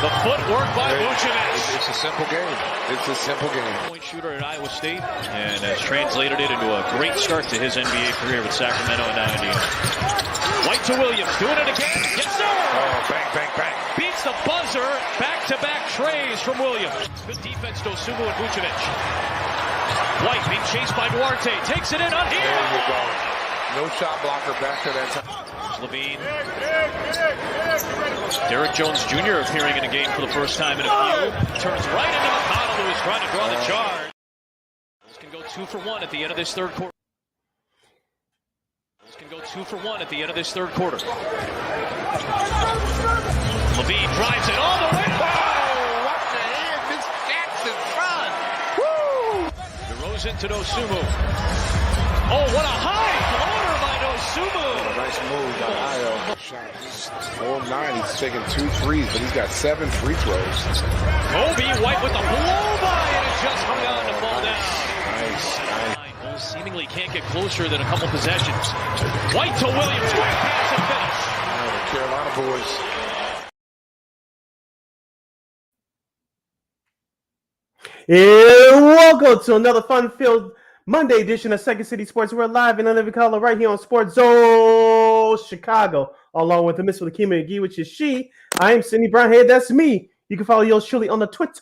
The footwork by Vucevic. It's a simple game. It's a simple game. Point shooter at Iowa State, and has translated it into a great start to his NBA career with Sacramento and now Indiana. White to Williams, doing it again. Yes, sir! Oh, bang, bang, bang. Beats the buzzer. Back-to-back trays from Williams. Good defense, Dosunmu and Vucevic. White being chased by Duarte. Takes it in on here. There you go. No shot blocker back to that time. Levine. Derek Jones Jr. appearing in a game for the first time in a few. Turns right into McConnell, who is trying to draw the charge. This can go 2 for 1 at the end of this third quarter. This can go 2 for 1 at the end of this third quarter. Levine drives it all the way. Oh, what the heck? This Jackson run. Woo! DeRozan to Dosunmu. Oh, what a high floater by Dosunmu. Nice move by Io. Shot. He's 4-9. He's taking 2 threes, but he's got 7 free throws. Kobe White with the blow by, and it just hung on to fall down. Nice. Bulls seemingly can't get closer than a couple possessions. White to Williams. Quick pass and finish. The Carolina boys. And welcome to another fun-filled Monday edition of Second City Sports. We're live in living color right here on Sports Zone Chicago, along with the Miss Lakeena and Sid, which is she. I am Cindy Brownhead. That's me. You can follow yours truly on the Twitter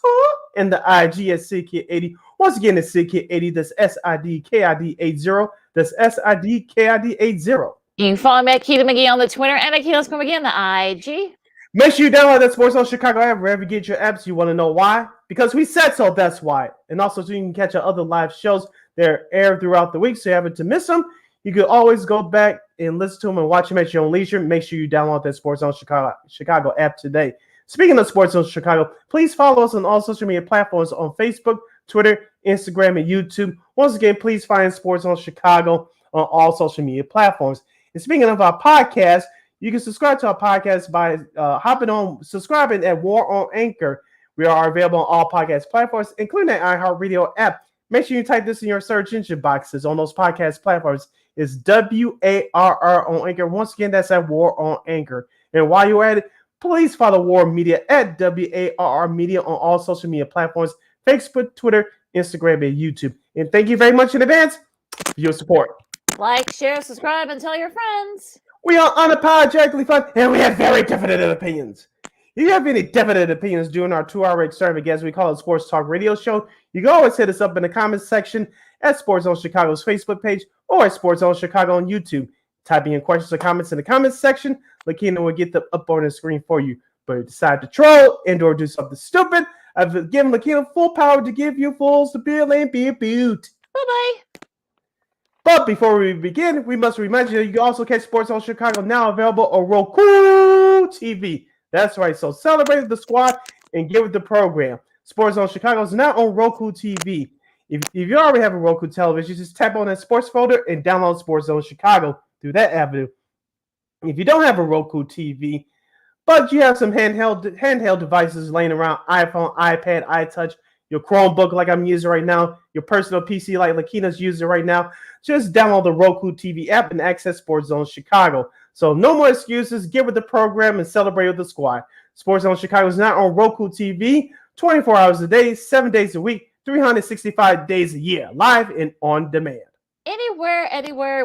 and the IG at SidKid80. Once again, it's SidKid80. That's SIDKID80. That's SIDKID80. You can follow me at Keita McGee on the Twitter and at Keita McGee on the IG. Make sure you download that Sports Zone Chicago app wherever you get your apps. You want to know why? Because we said so, that's why. And also so you can catch our other live shows. They're aired throughout the week, so you haven't to miss them. You can always go back and listen to them and watch them at your own leisure. Make sure you download that Sports Zone Chicago app today. Speaking of Sports Zone Chicago, please follow us on all social media platforms on Facebook, Twitter, Instagram, and YouTube. Once again, please find Sports Zone Chicago on all social media platforms. And speaking of our podcast, you can subscribe to our podcast by subscribing at War on Anchor. We are available on all podcast platforms, including the iHeartRadio app. Make sure you type this in your search engine boxes on those podcast platforms. It's WARR on Anchor. Once again, that's at War on Anchor. And while you're at it, please follow War Media at WARR Media on all social media platforms, Facebook, Twitter, Instagram, and YouTube. And thank you very much in advance for your support. Like, share, subscribe, and tell your friends. We are unapologetically fun, and we have very definite opinions. If you have any definite opinions during our 2-hour experiment, as we call it, Sports Talk Radio Show, you can always hit us up in the comments section at Sports Zone Chicago's Facebook page or at Sports Zone Chicago on YouTube. Typing in questions or comments in the comments section, Lakeena will get them up on the screen for you. But if you decide to troll and or do something stupid, I've given Lakeena full power to give you full stability and be a beaut. Bye-bye. But before we begin, we must remind you that you can also catch Sports Zone Chicago now available on Roku TV. That's right. So celebrate the squad and get with the program. Sports Zone Chicago is now on Roku TV. If you already have a Roku television, just tap on that sports folder and download Sports Zone Chicago through that avenue. If you don't have a Roku TV, but you have some handheld devices laying around, iPhone, iPad, iTouch, your Chromebook like I'm using right now, your personal PC like Lakeena's using right now, just download the Roku TV app and access Sports Zone Chicago. So no more excuses. Get with the program and celebrate with the squad. Sports Zone Chicago is now on Roku TV 24 hours a day, 7 days a week, 365 days a year, live and on demand. Anywhere,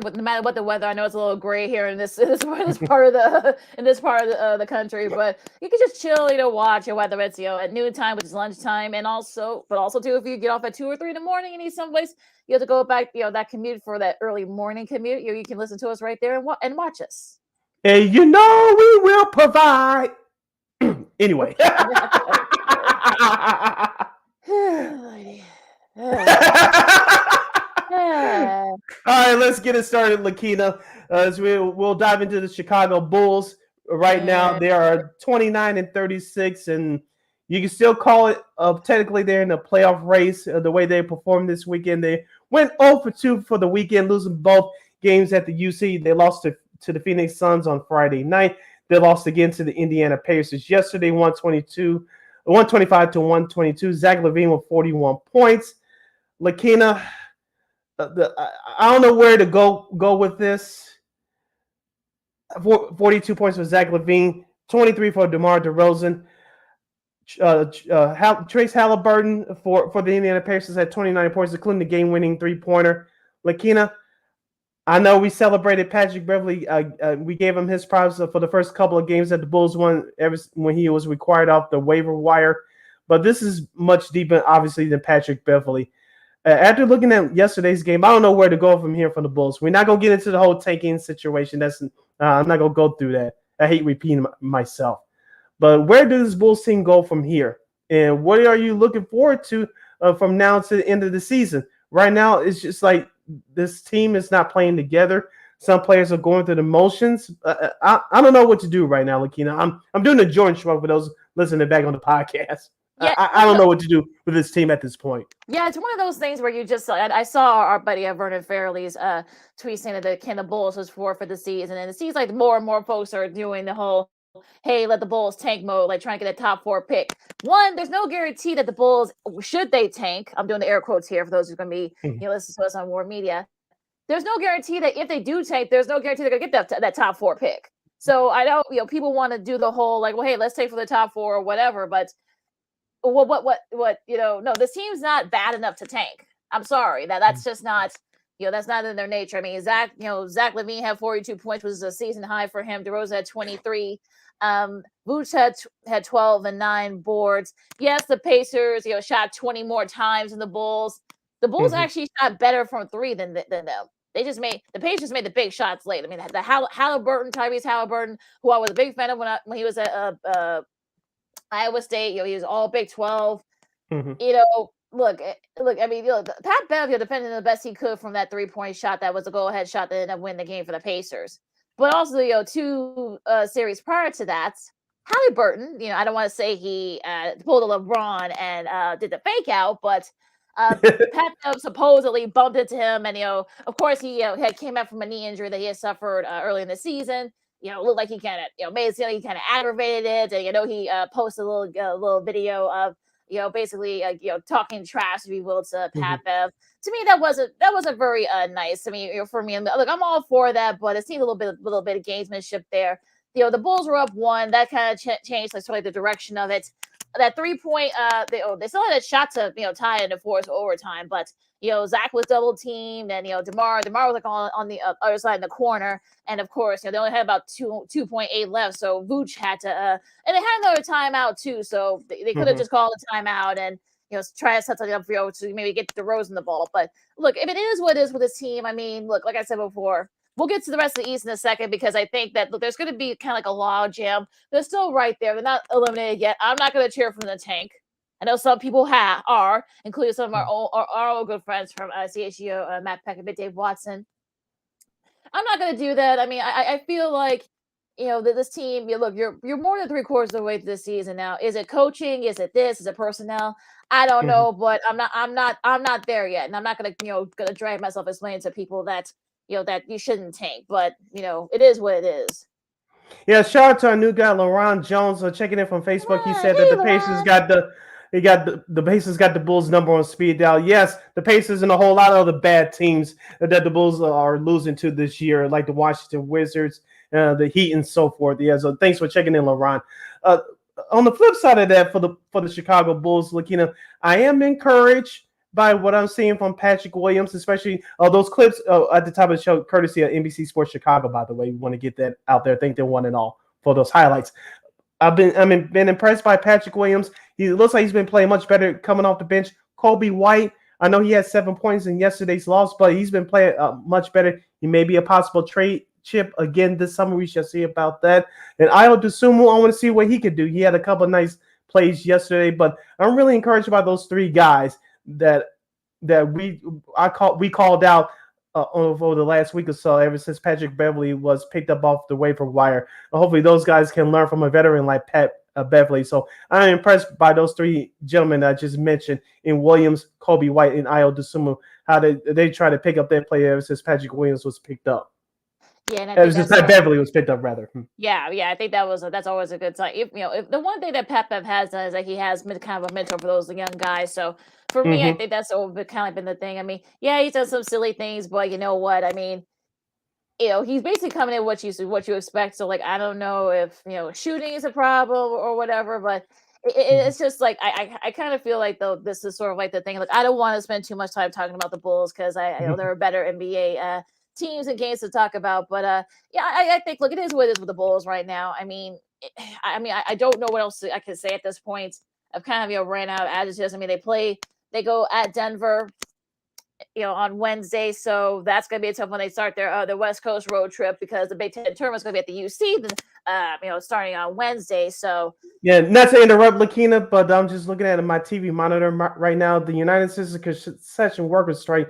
no matter what the weather. I know it's a little gray here in this part of the country, but you can just chill, watch it, whether it's at noontime, which is lunchtime, and also too, if you get off at 2 or 3 in the morning and need someplace, you have to go back, that commute for that early morning commute. You can listen to us right there and watch us. And we will provide. Anyway. All right, let's get it started, Lakeena. As we'll dive into the Chicago Bulls. Right now, they are 29-36, and you can still call it technically they're in the playoff race. The way they performed this weekend, they went 0 for 2 for the weekend, losing both games at the UC. They lost to the Phoenix Suns on Friday night. They lost again to the Indiana Pacers yesterday, 125 to 122. Zach LaVine with 41 points. Lakeena, I don't know where to go with this. 42 points for Zach LaVine, 23 for DeMar DeRozan. Trace Halliburton for the Indiana Pacers had 29 points, including the game-winning three-pointer. Lakeena, I know we celebrated Patrick Beverley. We gave him his props for the first couple of games that the Bulls won when he was required off the waiver wire. But this is much deeper, obviously, than Patrick Beverley. After looking at yesterday's game, I don't know where to go from here for the Bulls. We're not going to get into the whole tanking situation. I'm not going to go through that. I hate repeating myself. But where does this Bulls team go from here? And what are you looking forward to from now to the end of the season? Right now, it's just like this team is not playing together. Some players are going through the motions. I don't know what to do right now, Lakeena. I'm doing a joint shrug for those listening back on the podcast. Yeah, I don't know what to do with this team at this point. Yeah, it's one of those things where you just I saw our buddy Vernon Fairley's tweet saying that the Bulls was for the season, and it seems like more and more folks are doing the whole hey, let the Bulls tank mode, like trying to get a top 4 pick. One, there's no guarantee that the Bulls, should they tank, I'm doing the air quotes here for those who are going to be listening to us on War Media. There's no guarantee that if they do tank, there's no guarantee they're going to get that top 4 pick. So I know people want to do the whole like, well, hey, let's tank for the top 4 or whatever, but what no, this team's not bad enough to tank. I'm sorry, that's just not that's not in their nature. I mean, Zach LaVine had 42 points, was a season high for him. DeRozan had 23. Vooch had 12 and 9 boards. Yes, the Pacers shot 20 more times than the Bulls. The Bulls actually shot better from 3 than them. The Pacers made the big shots late. I mean, the Halliburton, Tyrese Halliburton, who I was a big fan of when he was at Iowa State, he was all Big 12. Look. I mean, Pat Bev, defending the best he could from that 3-point shot that was a go-ahead shot that ended up winning the game for the Pacers. But also, 2 series prior to that, Halliburton, I don't want to say he pulled a LeBron and did the fake out, but Pat Bev supposedly bumped into him, and of course he had came back from a knee injury that he had suffered early in the season. Looked like he kind of made it seem like he kind of aggravated it, and he posted a little video of basically talking trash, if you will, to Pat Bev. To me, that wasn't very nice. I mean, for me, look, I'm all for that, but it seemed a little bit of gamesmanship there. The Bulls were up 1. That kind of changed sort of the direction of it. That 3-point, they still had a shot to tie it in the fourth overtime, but Zach was double teamed, and DeMar was like on the other side in the corner, and of course they only had about 2.8 left, so Vooch had to and they had another timeout too, so they could have just called a timeout and try to set something up for to maybe get DeRozan the ball. But look, if it is what it is with this team, I mean, look, like I said before, we'll get to the rest of the East in a second, because I think that there's going to be kind of like a log jam. They're still right there. They're not eliminated yet. I'm not going to cheer from the tank. I know some people are, including some of our old good friends from CHGO, Matt Peck and Dave Watson. I'm not going to do that. I mean, I feel like that this team. Look, you're more than 3/4 of the way through the season now. Is it coaching? Is it this? Is it personnel? I don't know, but I'm not there yet, and I'm not going to drag myself explaining to people that that you shouldn't tank. But it is what it is. Yeah, shout out to our new guy, LaRon Jones, checking in from Facebook. He said that the Pacers got the Pacers got the Bulls number on speed dial. Yes, the Pacers and a whole lot of other bad teams that the Bulls are losing to this year, like the Washington Wizards, the Heat, and so forth. Yeah, so thanks for checking in, LaRon. On the flip side of that, for the Chicago Bulls, Lakeena, I am encouraged by what I'm seeing from Patrick Williams, especially those clips at the top of the show, courtesy of NBC Sports Chicago, by the way. We want to get that out there. Thank them one and all for those highlights. I've been impressed by Patrick Williams. He looks like he's been playing much better coming off the bench. Kobe White, I know he had 7 points in yesterday's loss, but he's been playing much better. He may be a possible trade chip again this summer. We shall see about that. And Ayo Dosunmu, I want to see what he could do. He had a couple of nice plays yesterday, but I'm really encouraged by those 3 guys that we called out over the last week or so, ever since Patrick Beverley was picked up off the waiver wire. Hopefully those guys can learn from a veteran like Pat Beverley. So I'm impressed by those 3 gentlemen that I just mentioned in Williams, Kobe White, and Ayo Dosunmu, how they try to pick up that play ever since Patrick Williams was picked up. Yeah, and ever since Pat Beverley was picked up, rather. Yeah, I think that's always a good sign. If the one thing that Pat Bev has done is that he has been kind of a mentor for those young guys. So for me, I think that's kind of been the thing. I mean, yeah, he's done some silly things, but you know what? I mean, he's basically coming in what you expect. So like, I don't know if shooting is a problem or whatever, but it's just like I kind of feel like though this is sort of like the thing. Like I don't want to spend too much time talking about the Bulls because I know there are better NBA teams and games to talk about. But yeah, I think look, it is what it is with the Bulls right now. I mean, I don't know what else I can say at this point. I've kind of ran out of adjectives. I mean, they go at Denver, on Wednesday, so that's going to be a tough one. They start their West Coast road trip because the Big Ten tournament is going to be at the UC, starting on Wednesday. So yeah, not to interrupt, Lakeena, but I'm just looking at my TV monitor right now. The United Citizens Concession Workers Strike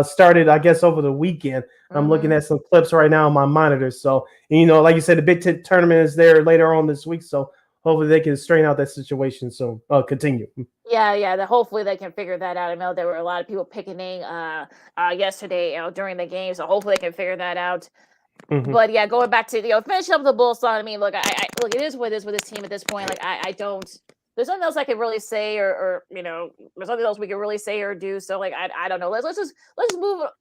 started, I guess, over the weekend. I'm looking at some clips right now on my monitor. So, like you said, the Big Ten tournament is there later on this week. So hopefully they can straighten out that situation. So continue. Yeah. Hopefully they can figure that out. I know there were a lot of people picketing yesterday, during the game. So hopefully they can figure that out. But yeah, going back to finish up the Bulls song. I mean, look, look, it is what it is with this team at this point. Like I don't. There's nothing else I can really say, or there's nothing else we can really say or do. So like I don't know. Let's just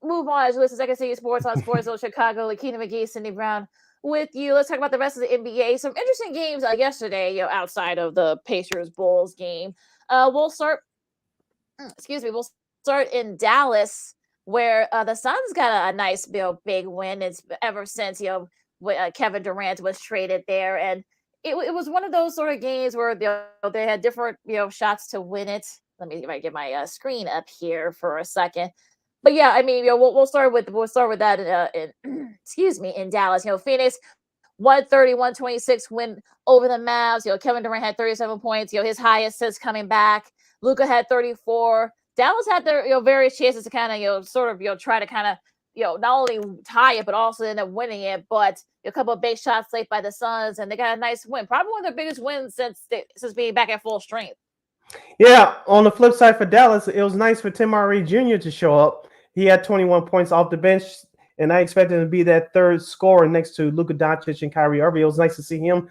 move on. As you listen to Second City Sports on Sports Zone Chicago. Lakeena McGee, Cindy Brown with you. Let's talk about the rest of the NBA. Some interesting games yesterday. Outside of the Pacers Bulls game. We'll start in Dallas, where the Suns got a nice, big win. It's ever since Kevin Durant was traded there, and it was one of those sort of games where they had different shots to win it. Let me get my screen up here for a second. But yeah, I mean, we'll start with that in Dallas. Phoenix 130-126 win over the Mavs. Kevin Durant had 37 points. His highest since coming back. Luka had 34. Dallas had their various chances to kind of try to kind of not only tie it but also end up winning it. But a couple of big shots late by the Suns, and they got a nice win. Probably one of their biggest wins since being back at full strength. Yeah. On the flip side for Dallas, it was nice for Tim Hardaway Jr. to show up. He had 21 points off the bench, and I expected him to be that third scorer next to Luka Doncic and Kyrie Irving. It was nice to see him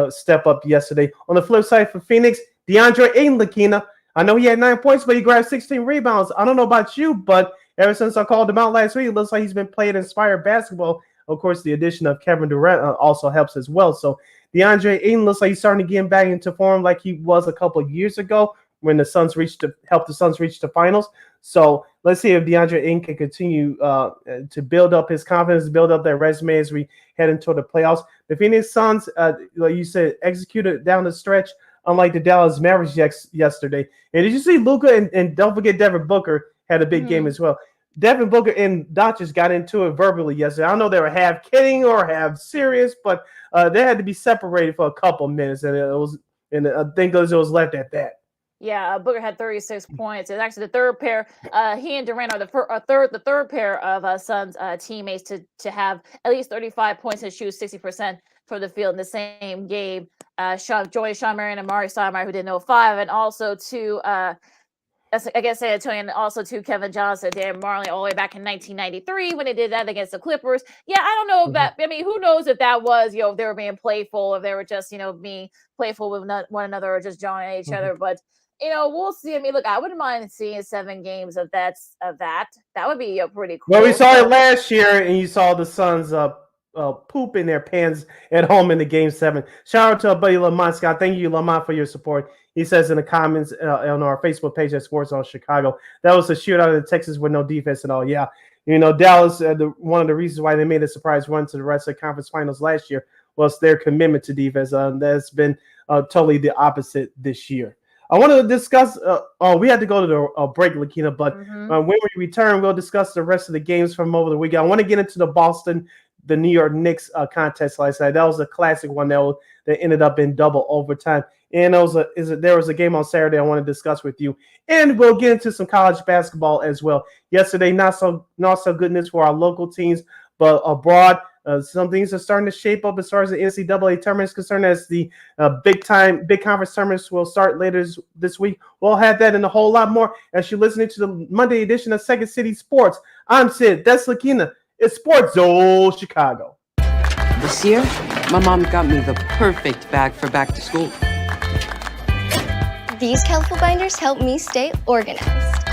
step up yesterday. On the flip side for Phoenix, DeAndre Ayton, Lakeena. I know he had 9 points, but he grabbed 16 rebounds. I don't know about you, but ever since I called him out last week, it looks like he's been playing inspired basketball. Of course, the addition of Kevin Durant also helps as well. So DeAndre Ayton looks like he's starting to get back into form like he was a couple of years ago when the Suns helped the Suns reach the finals. So let's see if DeAndre Ayton can continue to build up his confidence, build up that resume as we head into the playoffs. The Phoenix Suns, like you said, executed down the stretch, unlike the Dallas Mavericks yesterday. And did you see Luka and don't forget Devin Booker had a big game as well. Devin Booker and Doncic got into it verbally yesterday. I don't know they were half kidding or half serious, but they had to be separated for a couple minutes, and I think it was left at that. Yeah, Booker had 36 points. It's actually the third pair. He and Durant are the third pair of Suns teammates to have at least 35 points and shoot 60% from the field in the same game. Sean Marion and Amari Stoudemire, who did 05, and also to San Antonio, and also to Kevin Johnson, Dan Marley, all the way back in 1993 when they did that against the Clippers. Yeah, I don't know if that. I mean, who knows if that was if they were being playful, if they were just being playful with one another or just jawing at each other, but. We'll see. I mean, look, I wouldn't mind seeing 7 games of that. That would be pretty cool. Well, we saw it last year, and you saw the Suns poop in their pants at home in the Game 7. Shout out to our buddy Lamont Scott. Thank you, Lamont, for your support. He says in the comments on our Facebook page at Sports on Chicago, that was a shootout in Texas with no defense at all. Yeah, Dallas, one of the reasons why they made a surprise run to the rest of the conference finals last year was their commitment to defense. That's been totally the opposite this year. I want to discuss. We had to go to the break, Lakeena, but when we return, we'll discuss the rest of the games from over the weekend. I want to get into the New York Knicks contest last night. That was a classic one that ended up in double overtime. And there was a game on Saturday I want to discuss with you, and we'll get into some college basketball as well. Yesterday, not so good news for our local teams, but abroad. Some things are starting to shape up as far as the NCAA tournament is concerned, as the big conference tournaments will start later this week. We'll have that and a whole lot more as you're listening to the Monday edition of Second City Sports. I'm Sid. That's Lakeena. It's Sports Zone Chicago. This year, my mom got me the perfect bag for back to school. These colorful binders help me stay organized.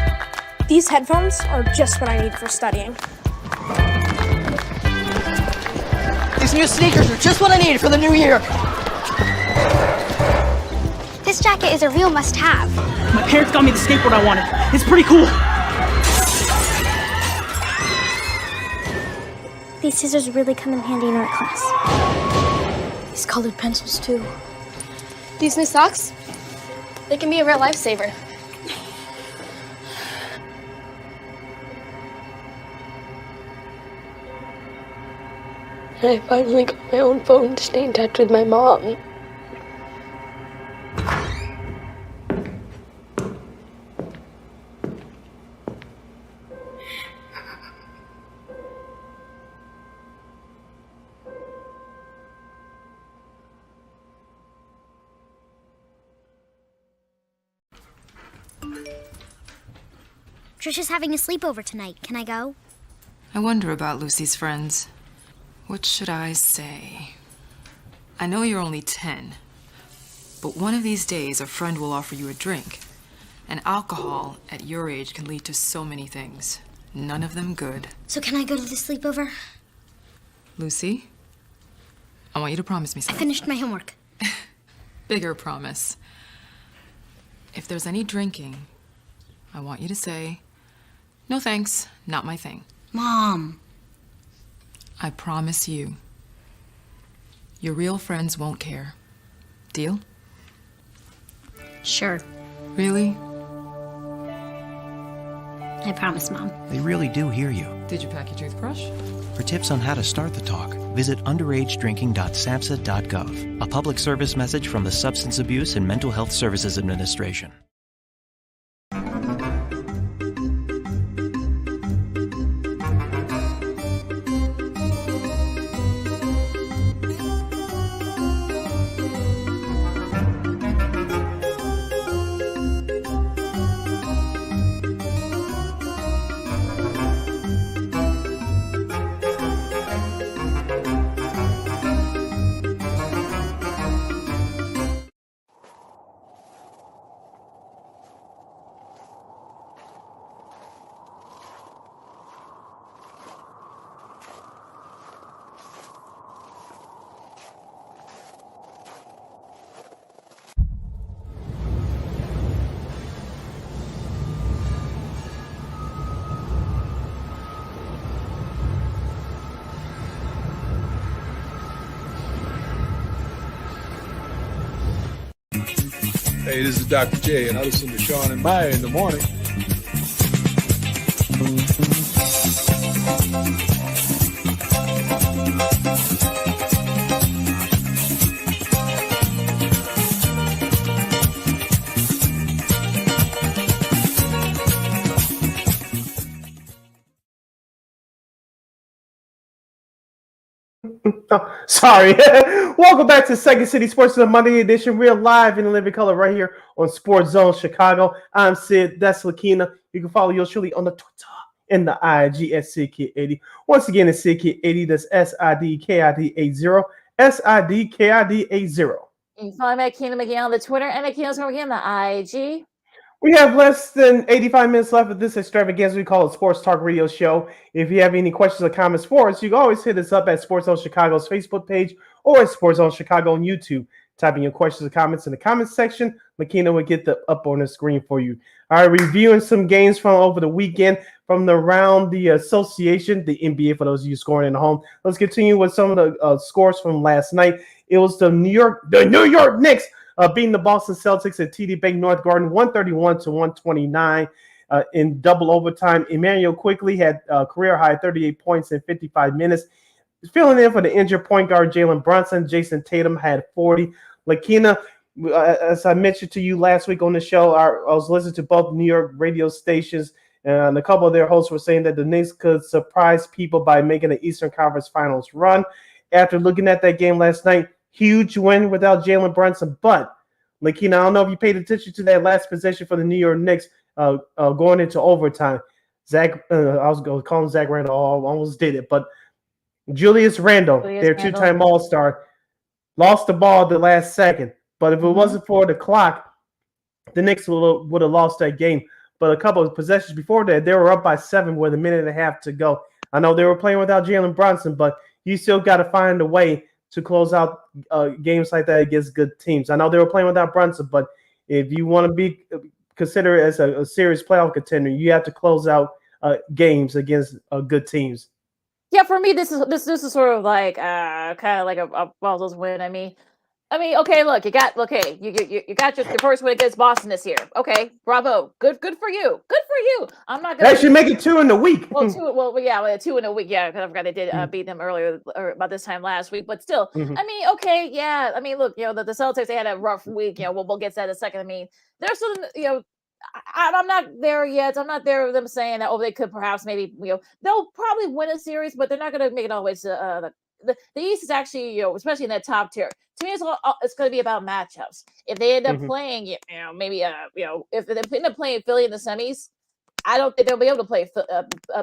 These headphones are just what I need for studying. These new sneakers are just what I need for the new year. This jacket is a real must-have. My parents got me the skateboard I wanted. It's pretty cool. These scissors really come in handy in art class. These colored pencils, too. These new socks? They can be a real lifesaver. I finally got my own phone to stay in touch with my mom. Trisha's having a sleepover tonight. Can I go? I wonder about Lucy's friends. What should I say? I know you're only 10, but one of these days a friend will offer you a drink. And alcohol at your age can lead to so many things. None of them good. So can I go to the sleepover? Lucy, I want you to promise me I something. finished my homework. Bigger promise. If there's any drinking, I want you to say, "No thanks, not my thing." Mom. I promise you, your real friends won't care. Deal? Sure. Really? I promise, Mom. They really do hear you. Did you pack your toothbrush? For tips on how to start the talk, visit underagedrinking.samhsa.gov. A public service message from the Substance Abuse and Mental Health Services Administration. Hey, this is Dr. J, and I listen to Sean and Maya in the morning. Oh, sorry. Welcome back to Second City Sports, the Monday edition. We're live in living color right here on Sports Zone Chicago. I'm Sid. That's Lakeena. You can follow yours truly on the Twitter and the IG at SidKid80. Once again, it's SidKid80. That's SIDKID80. SIDKID80. You can follow me at Keena McGee on the Twitter and at Keena's McGee on the IG. We have less than 85 minutes left of this extravaganza we call a Sports Talk Radio Show. If you have any questions or comments for us, you can always hit us up at Sports Zone Chicago's Facebook page or at Sports Zone Chicago on YouTube. Type in your questions or comments in the comments section. Lakeena will get up on the screen for you. All right, reviewing some games from over the weekend from around the association, the NBA, for those of you scoring at home. Let's continue with some of the scores from last night. It was the New York Knicks beating the Boston Celtics at TD Bank North Garden 131-129 in double overtime. Emmanuel quickly had career high 38 points in 55 minutes. Filling in for the injured point guard Jalen Brunson, Jason Tatum had 40. Lakeena, as I mentioned to you last week on the show, I was listening to both New York radio stations, and a couple of their hosts were saying that the Knicks could surprise people by making the Eastern Conference Finals run. After looking at that game last night, huge win without Jalen Brunson. But, Lakeena, I don't know if you paid attention to that last possession for the New York Knicks going into overtime. I was going to call him Zach Randall. I almost did it. But Julius Randle, their two-time All-Star, lost the ball at the last second. But if it wasn't for the clock, the Knicks would have lost that game. But a couple of possessions before that, they were up by 7 with a minute and a half to go. I know they were playing without Jalen Brunson, but you still got to find a way to close out games like that against good teams. I know they were playing without Brunson, but If you want to be considered as a serious playoff contender, you have to close out games against good teams. Yeah, for me, this is sort of like kind of like a Buffalo's win. I mean, okay, look, you got you got your first win against Boston this year. Okay, bravo, good for you, good for you. I'm not gonna They should make it 2 in the week. Well, 2 in a week, yeah, because I forgot they did beat them earlier or about this time last week. But still, I mean, okay, yeah, I mean, look, the Celtics, they had a rough week. We'll get to that in a second. I mean, there's some, I'm not there yet. I'm not there with them saying that, they could perhaps maybe, they'll probably win a series, but they're not going to make it all the way to the East is actually, especially in that top tier. To me, it's going to be about matchups. If they end up playing, maybe, if they end up playing Philly in the semis, I don't think they'll be able to play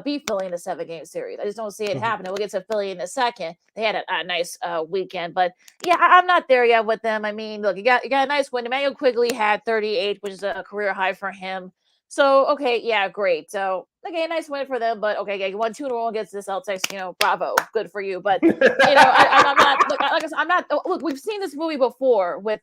beat Philly in a 7-game series. I just don't see it happening. We'll get to Philly in a second. They had a nice weekend, but yeah, I'm not there yet with them. I mean, look, you got a nice win. Emmanuel Quigley had 38, which is a career high for him. So okay, yeah, great. So okay, nice win for them. But okay, you won 2 in a row against the Celtics. Bravo, good for you. But I'm not. Look, like I said, I'm not. Look, we've seen this movie before with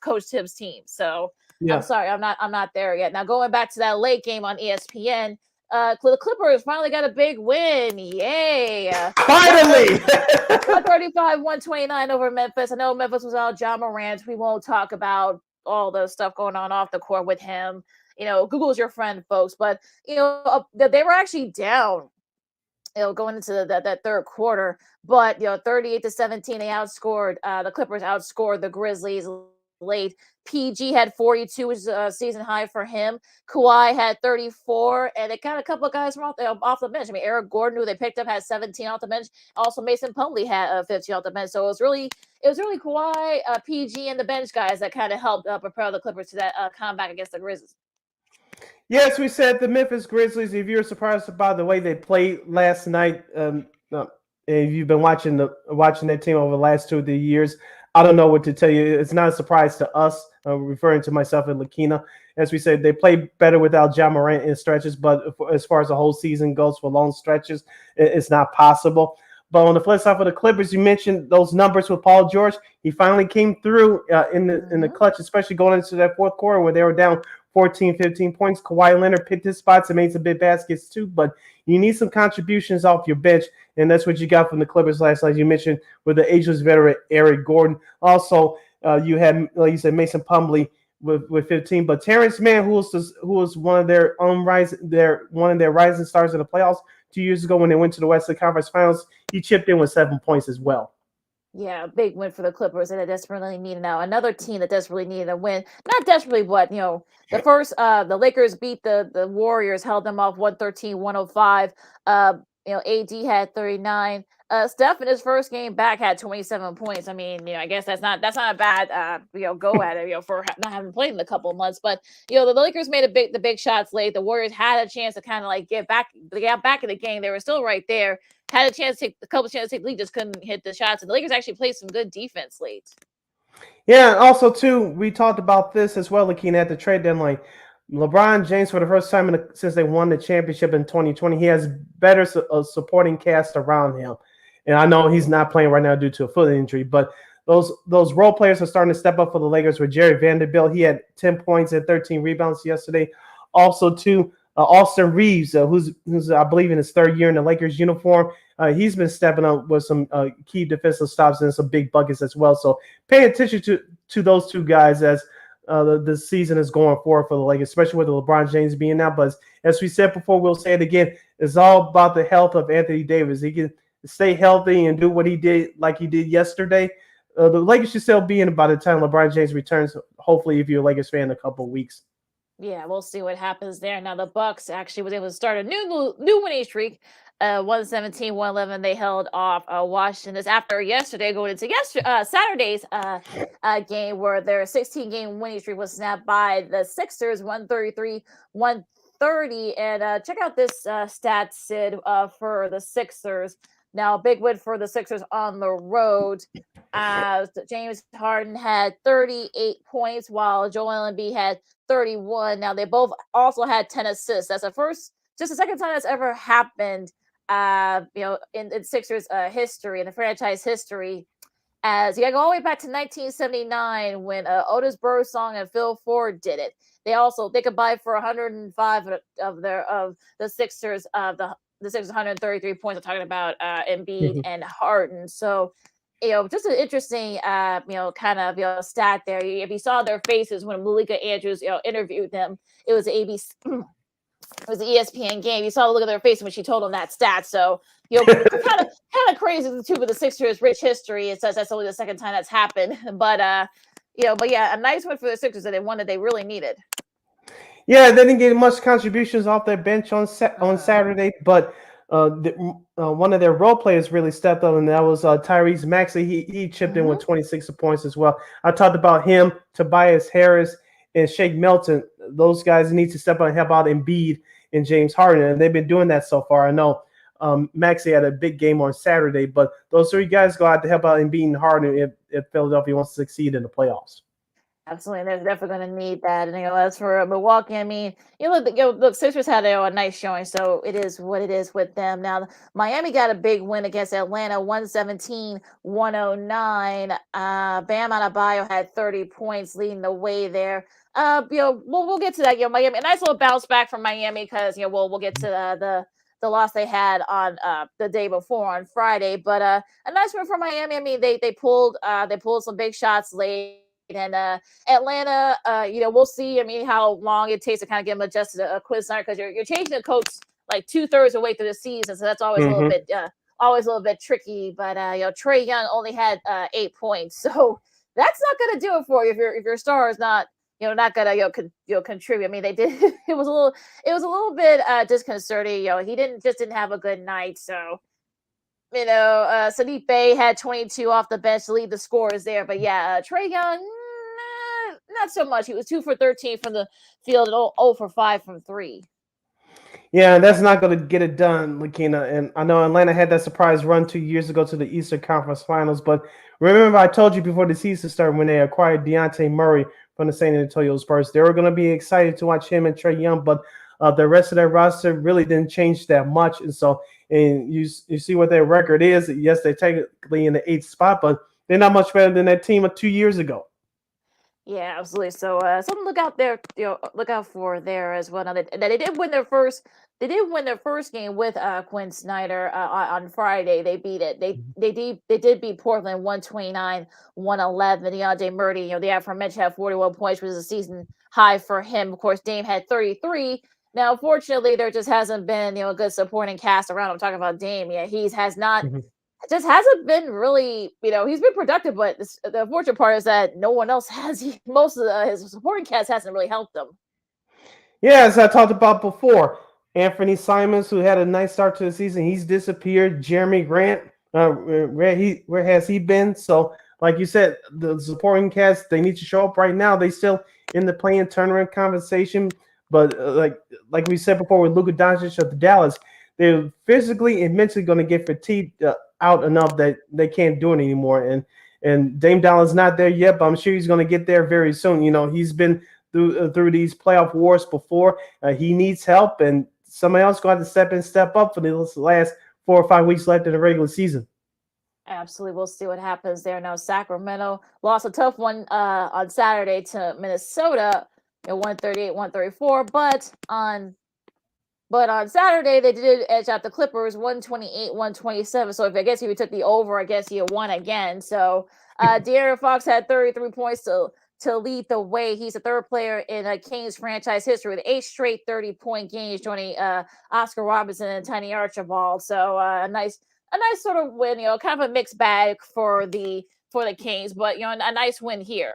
Coach Tibbs' team. So. Yeah. I'm sorry, I'm not there yet. Now going back to that late game on ESPN, the Clippers finally got a big win. Yay! Finally! 135-129 over Memphis. I know Memphis was out Ja Morant. We won't talk about all the stuff going on off the court with him. Google's your friend, folks. But they were actually down. Going into that third quarter, but 38-17, they outscored the Clippers outscored the Grizzlies late. PG had 42, which is a season high for him. Kawhi had 34, and they got a couple of guys from off the bench. I mean, Eric Gordon, who they picked up, had 17 off the bench. Also, Mason Plumlee had 15 off the bench. So it was really Kawhi, PG, and the bench guys that kind of helped propel the Clippers to that comeback against the Grizzlies. Yes, we said the Memphis Grizzlies. If you're surprised by the way they played last night, if you've been watching that team over the last 2 or 3 years, I don't know what to tell you. It's not a surprise to us, referring to myself and Lakeena. As we said, they play better without Ja Morant in stretches, but as far as the whole season goes for long stretches, it's not possible. But on the flip side for the Clippers, you mentioned those numbers with Paul George. He finally came through in the clutch, especially going into that fourth quarter where they were down 14, 15 points. Kawhi Leonard picked his spots and made some big baskets too, but you need some contributions off your bench, and that's what you got from the Clippers last night. You mentioned with the ageless veteran Eric Gordon. Also, you had, like you said, Mason Plumlee with 15, but Terrence Mann, who was one of their rising stars in the playoffs 2 years ago when they went to the Western Conference Finals, he chipped in with 7 points as well. Yeah, big win for the Clippers, and they desperately need now another team that desperately needed a win. Not desperately, but the Lakers beat the Warriors, held them off 113-105. AD had 39. Steph in his first game back had 27 points. I mean, I guess that's not a bad go at it, for not having played in a couple of months. But the Lakers made the big shots late. The Warriors had a chance to kind of like get back in the game. They were still right there. Had a chance to take the lead, just couldn't hit the shots. And the Lakers actually played some good defense late. Yeah, and also too, we talked about this as well, Lakeena, at the trade deadline. LeBron James, for the first time since they won the championship in 2020, he has better supporting cast around him. And I know he's not playing right now due to a foot injury, but those role players are starting to step up for the Lakers. With Jerry Vanderbilt, he had 10 points and 13 rebounds yesterday. Also, too, Austin Reeves, who's I believe in his third year in the Lakers uniform, he's been stepping up with some key defensive stops and some big buckets as well. So pay attention to those two guys as the season is going forward for the Lakers, especially with LeBron James being out. But as we said before, we'll say it again, it's all about the health of Anthony Davis. He can stay healthy and do what he did like he did yesterday. The Lakers should still be in by the time LeBron James returns, hopefully, if you're a Lakers fan, in a couple of weeks. Yeah, we'll see what happens there. Now the Bucks actually was able to start a new winning streak. 117-111. They held off Washington. This after yesterday, going into Saturday's game where their 16-game winning streak was snapped by the Sixers, 133-130. And check out this stat, Sid, for the Sixers. Now, big win for the Sixers on the road. James Harden had 38 points, while Joel Embiid had 31. Now, they both also had 10 assists. That's the second time that's ever happened, in Sixers history, in the franchise history. As you got to go all the way back to 1979 when Otis Birdsong and Phil Ford did it. They could buy for 105 of the Sixers the Sixers 133 points. I'm talking about Embiid and Harden. So just an interesting kind of stat there. If you saw their faces when Malika Andrews interviewed them, it was ABC. It was the ESPN game. You saw the look of their face when she told them that stat. So, kind of crazy too with the Sixers' rich history. It says that's only the second time that's happened. But a nice one for the Sixers that they won that they really needed. Yeah, they didn't get much contributions off their bench on Saturday, but one of their role players really stepped up, and that was Tyrese Maxey. He chipped in with 26 points as well. I talked about him, Tobias Harris, and Shake Milton. Those guys need to step up and help out Embiid and James Harden, and they've been doing that so far. I know Maxey had a big game on Saturday, but those three guys go out to help out Embiid and Harden if Philadelphia wants to succeed in the playoffs. Absolutely, they're definitely going to need that. And as for Milwaukee, I mean, look, Sixers had a nice showing, so it is what it is with them. Now, Miami got a big win against Atlanta, 117-109. Bam Adebayo had 30 points, leading the way there. We'll get to that. Miami, a nice little bounce back from Miami because we'll get to the loss they had on the day before on Friday, but a nice win for Miami. I mean, they pulled some big shots late. And Atlanta, we'll see. I mean, how long it takes to kind of get them adjusted to Quinn Snyder because you're changing the coach like 2/3 of the way through the season, so that's always a little bit tricky. But Trae Young only had 8 points, so that's not going to do it for you if your star is not not going to contribute. I mean, they did. It was a little bit disconcerting. He didn't have a good night, so. Sadiq Bey had 22 off the bench to lead the scores there. But Trae Young, not so much. He was 2 for 13 from the field and 0 for 5 from 3. Yeah, that's not going to get it done, Lakeena. And I know Atlanta had that surprise run 2 years ago to the Eastern Conference Finals. But remember, I told you before the season started when they acquired Dejounte Murray from the San Antonio Spurs, they were going to be excited to watch him and Trae Young. But the rest of their roster really didn't change that much. And you see what their record is. Yes, they're technically in the 8th spot, but they're not much better than that team of 2 years ago. Yeah, absolutely. So something to look out there, look out for there as well. Now they did win their first. They did win their first game with Quinn Snyder on Friday. They beat it. They did beat Portland 129-111. DeAndre Murray, the aforementioned had 41 points, which is a season high for him. Of course, Dame had 33. Now, fortunately, there just hasn't been, a good supporting cast around. I'm talking about Dame. Yeah, just hasn't been really, he's been productive, but the unfortunate part is that no one else has. Most of his supporting cast hasn't really helped him. Yeah, as I talked about before, Anthony Simons, who had a nice start to the season, he's disappeared. Jeremy Grant, where has he been? So, like you said, the supporting cast, they need to show up right now. They still in the playing tournament conversation. But like we said before with Luka Doncic of the Dallas, they're physically and mentally going to get fatigued out enough that they can't do it anymore. And Dame Dolla's not there yet, but I'm sure he's going to get there very soon. He's been through these playoff wars before. He needs help, and somebody else going to have to step up for the last 4 or 5 weeks left in the regular season. Absolutely. We'll see what happens there. Now, Sacramento lost a tough one on Saturday to Minnesota. 138-134, but on Saturday they did edge out the Clippers 128-127. So I guess if you took the over, I guess you won again. So De'Aaron Fox had 33 points to lead the way. He's the third player in Kings franchise history with 8 straight 30-point games, joining Oscar Robertson and Tiny Archibald. So a nice sort of win. Kind of a mixed bag for the Kings, but a nice win here.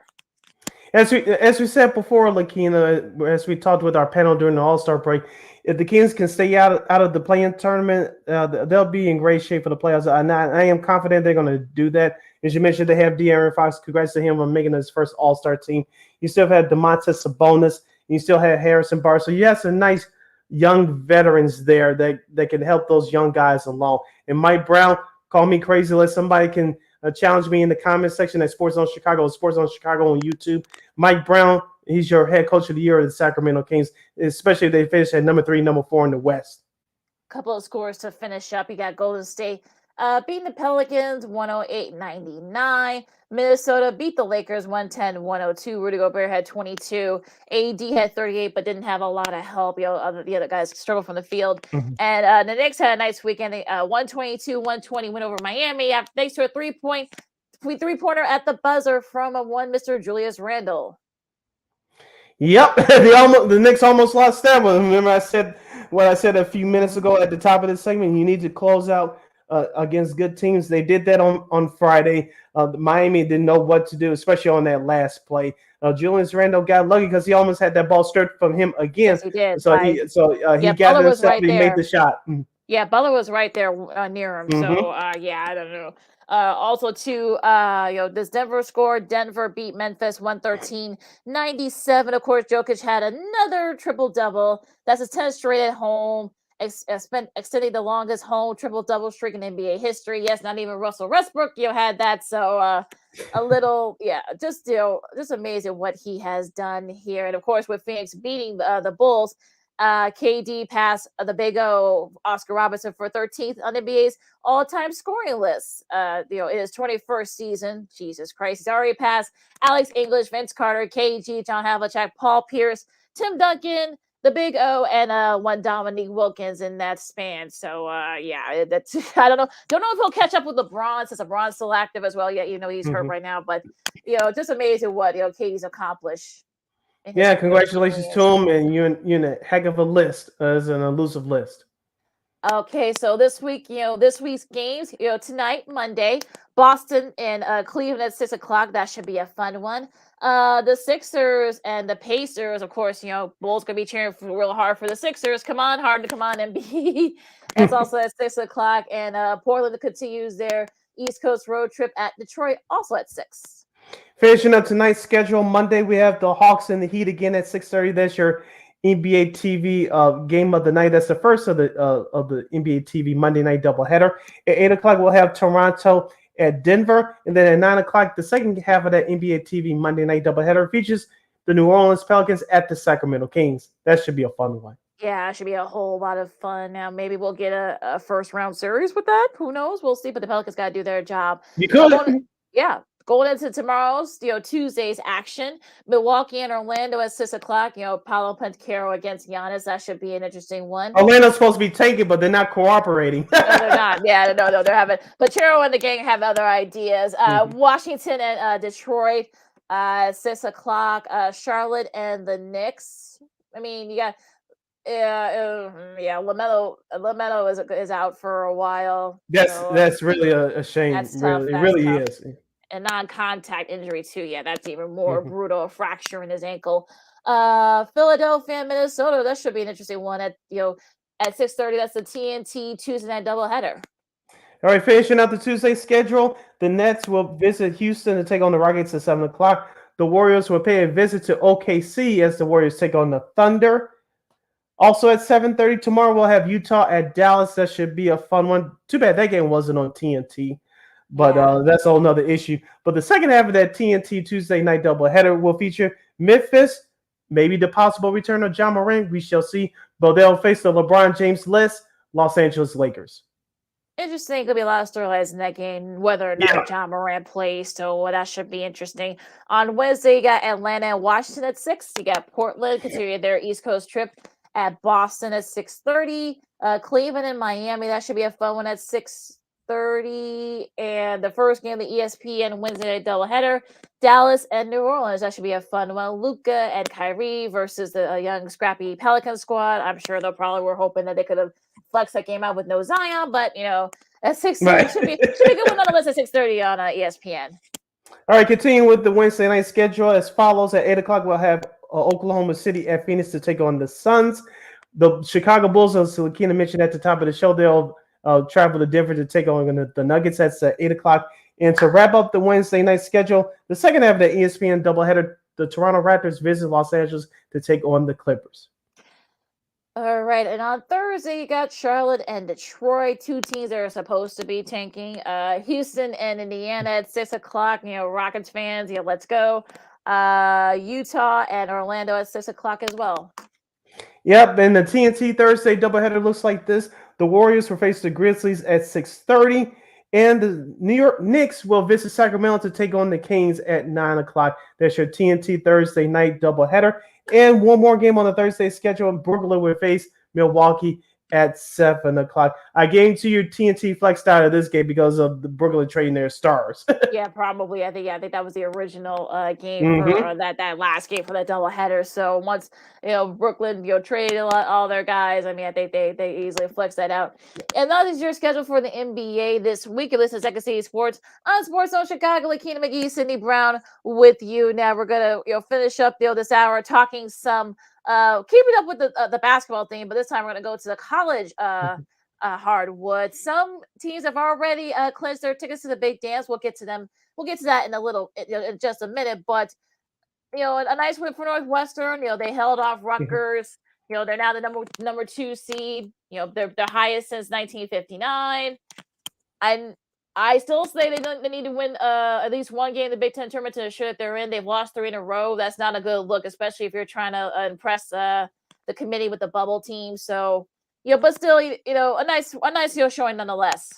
As we said before, Lakeena, as we talked with our panel during the All-Star break, if the Kings can stay out of the play-in tournament, they'll be in great shape for the playoffs. I am confident they're going to do that. As you mentioned, they have De'Aaron Fox. Congrats to him on making his first All-Star team. You still have Domantas Sabonis. You still have Harrison Barnes. So you have some nice young veterans there that can help those young guys along. And Mike Brown, call me crazy, let somebody can challenge me in the comment section at Sports on Chicago on YouTube. Mike Brown, he's your head coach of the year of the Sacramento Kings, especially if they finish at number 3, number 4 in the West. Couple of scores to finish up. You got Golden State beating the Pelicans 108-99. Minnesota beat the Lakers 110-102. Rudy Gobert had 22. AD had 38, but didn't have a lot of help. The other guys struggled from the field. Mhm. And the Knicks had a nice weekend. 122-120 win over Miami thanks to a three-pointer at the buzzer from one Mr. Julius Randle. Yep, the Knicks almost lost that one. Remember, I said what I said a few minutes ago at the top of this segment. You need to close out against good teams. They did that on Friday. Miami didn't know what to do, especially on that last play. Julius Randle got lucky because he almost had that ball stripped from him again. Yes, he did. So he got Butler was himself. right He there. made the shot. Yeah, Butler was right there near him. So yeah, I don't know. Also, too, this Denver score. Denver beat Memphis 113-97. Of course, Jokic had another triple-double. That's his 10th straight at home. Extending the longest home triple-double streak in NBA history. Yes, not even Russell Westbrook, had that. So a little, just amazing what he has done here. And of course, with Phoenix beating the Bulls, KD passed the Big O, Oscar Robertson, for 13th on the NBA's all-time scoring list. In his 21st season, Jesus Christ, he's already passed Alex English, Vince Carter, KG, John Havlicek, Paul Pierce, Tim Duncan, the Big O, and one Dominique Wilkins in that span. So that's I don't know if he'll catch up with LeBron, since LeBron's still active as well. Yeah, he's hurt right now, but just amazing what KD's accomplished. Yeah, congratulations to him, and you're in a heck of a list. As an elusive list. Okay, so this week's games, tonight, Monday, Boston and Cleveland at 6:00. That should be a fun one. The Sixers and the Pacers, of course, Bulls gonna be cheering real hard for the Sixers. Come on, Embiid. It's also at 6:00, and Portland continues their East Coast road trip at Detroit, also at 6. Finishing up tonight's schedule, Monday we have the Hawks and the Heat again at 6:30. That's your NBA TV game of the night. That's the first of the NBA TV Monday night doubleheader. At 8:00 we'll have Toronto at Denver, and then at 9:00 the second half of that NBA TV Monday night doubleheader features the New Orleans Pelicans at the Sacramento Kings. That should be a fun one. Yeah, it should be a whole lot of fun. Now, maybe we'll get a first round series with that. Who knows? We'll see. But the Pelicans got to do their job. You could. Going into tomorrow's, Tuesday's action, Milwaukee and Orlando at 6:00. Paolo Banchero against Giannis. That should be an interesting one. Orlando's supposed to be tanking, but they're not cooperating. No, they're not. Yeah, no, they're having. Banchero and the gang have other ideas. Washington and Detroit, 6:00. Charlotte and the Knicks. I mean, you got. LaMelo is out for a while. That's really a shame. Really, it really is. A non-contact injury too. Yeah, that's even more brutal. A fracture in his ankle. Philadelphia, Minnesota. That should be an interesting one at 6:30. That's the TNT Tuesday night doubleheader. All right, finishing out the Tuesday schedule, the Nets will visit Houston to take on the Rockets at 7:00. The Warriors will pay a visit to OKC as the Warriors take on the Thunder. Also at 7:30 tomorrow, we'll have Utah at Dallas. That should be a fun one. Too bad that game wasn't on TNT. But that's a whole nother issue. But the second half of that TNT Tuesday night doubleheader will feature Memphis, maybe the possible return of Ja Morant. We shall see. But they'll face the LeBron James-less Los Angeles Lakers. Interesting. Could be a lot of storylines in that game, whether or not Ja Morant plays. So that should be interesting. On Wednesday, you got Atlanta and Washington at 6. You got Portland continuing their East Coast trip at Boston at 6:30. Cleveland and Miami. That should be a fun one at 6:30, and the first game of the ESPN Wednesday night doubleheader, Dallas and New Orleans. That should be a fun one. Luka and Kyrie versus the young scrappy Pelican squad. I'm sure they probably were hoping that they could have flexed that game out with no Zion, but at 6:30 should be a good one nonetheless at 6:30 on ESPN. All right, continuing with the Wednesday night schedule as follows. At 8:00 we'll have Oklahoma City at Phoenix to take on the Suns. The Chicago Bulls, as Lakeena mentioned at the top of the show, they'll travel to Denver to take on the Nuggets. That's at 8:00. And to wrap up the Wednesday night schedule, the second half of the ESPN doubleheader, the Toronto Raptors visit Los Angeles to take on the Clippers. All right, and on Thursday, you got Charlotte and Detroit, two teams that are supposed to be tanking. Houston and Indiana at 6:00. Rockets fans, let's go. Utah and Orlando at 6:00 as well. Yep, and the TNT Thursday doubleheader looks like this. The Warriors will face the Grizzlies at 6:30. And the New York Knicks will visit Sacramento to take on the Kings at 9 o'clock. That's your TNT Thursday night doubleheader. And one more game on the Thursday schedule. Brooklyn will face Milwaukee at 7 o'clock. I guarantee you TNT flexed out of this game because of the Brooklyn trading their stars. Yeah, probably. I think that was the original game for Mm-hmm. that last game for that doubleheader. So once Brooklyn traded all their guys, I mean I think they easily flex that out. And that is your schedule for the NBA this week. You listen to Second City Sports on Sports Zone Chicago. Lakeena McGee, Sydney Brown with you. Now we're gonna finish up this hour talking some keeping up with the basketball theme, but this time we're gonna go to the college hardwood. Some teams have already clinched their tickets to the big dance. We'll get to them. We'll get to that in just a minute. But a nice win for Northwestern. They held off Rutgers. They're now the number 2 seed. They're the highest since 1959. And I still say they need to win at least one game in the Big Ten tournament to ensure that they're in. They've lost 3 in a row. That's not a good look, especially if you're trying to impress the committee with the bubble team. So, but still, a nice showing nonetheless.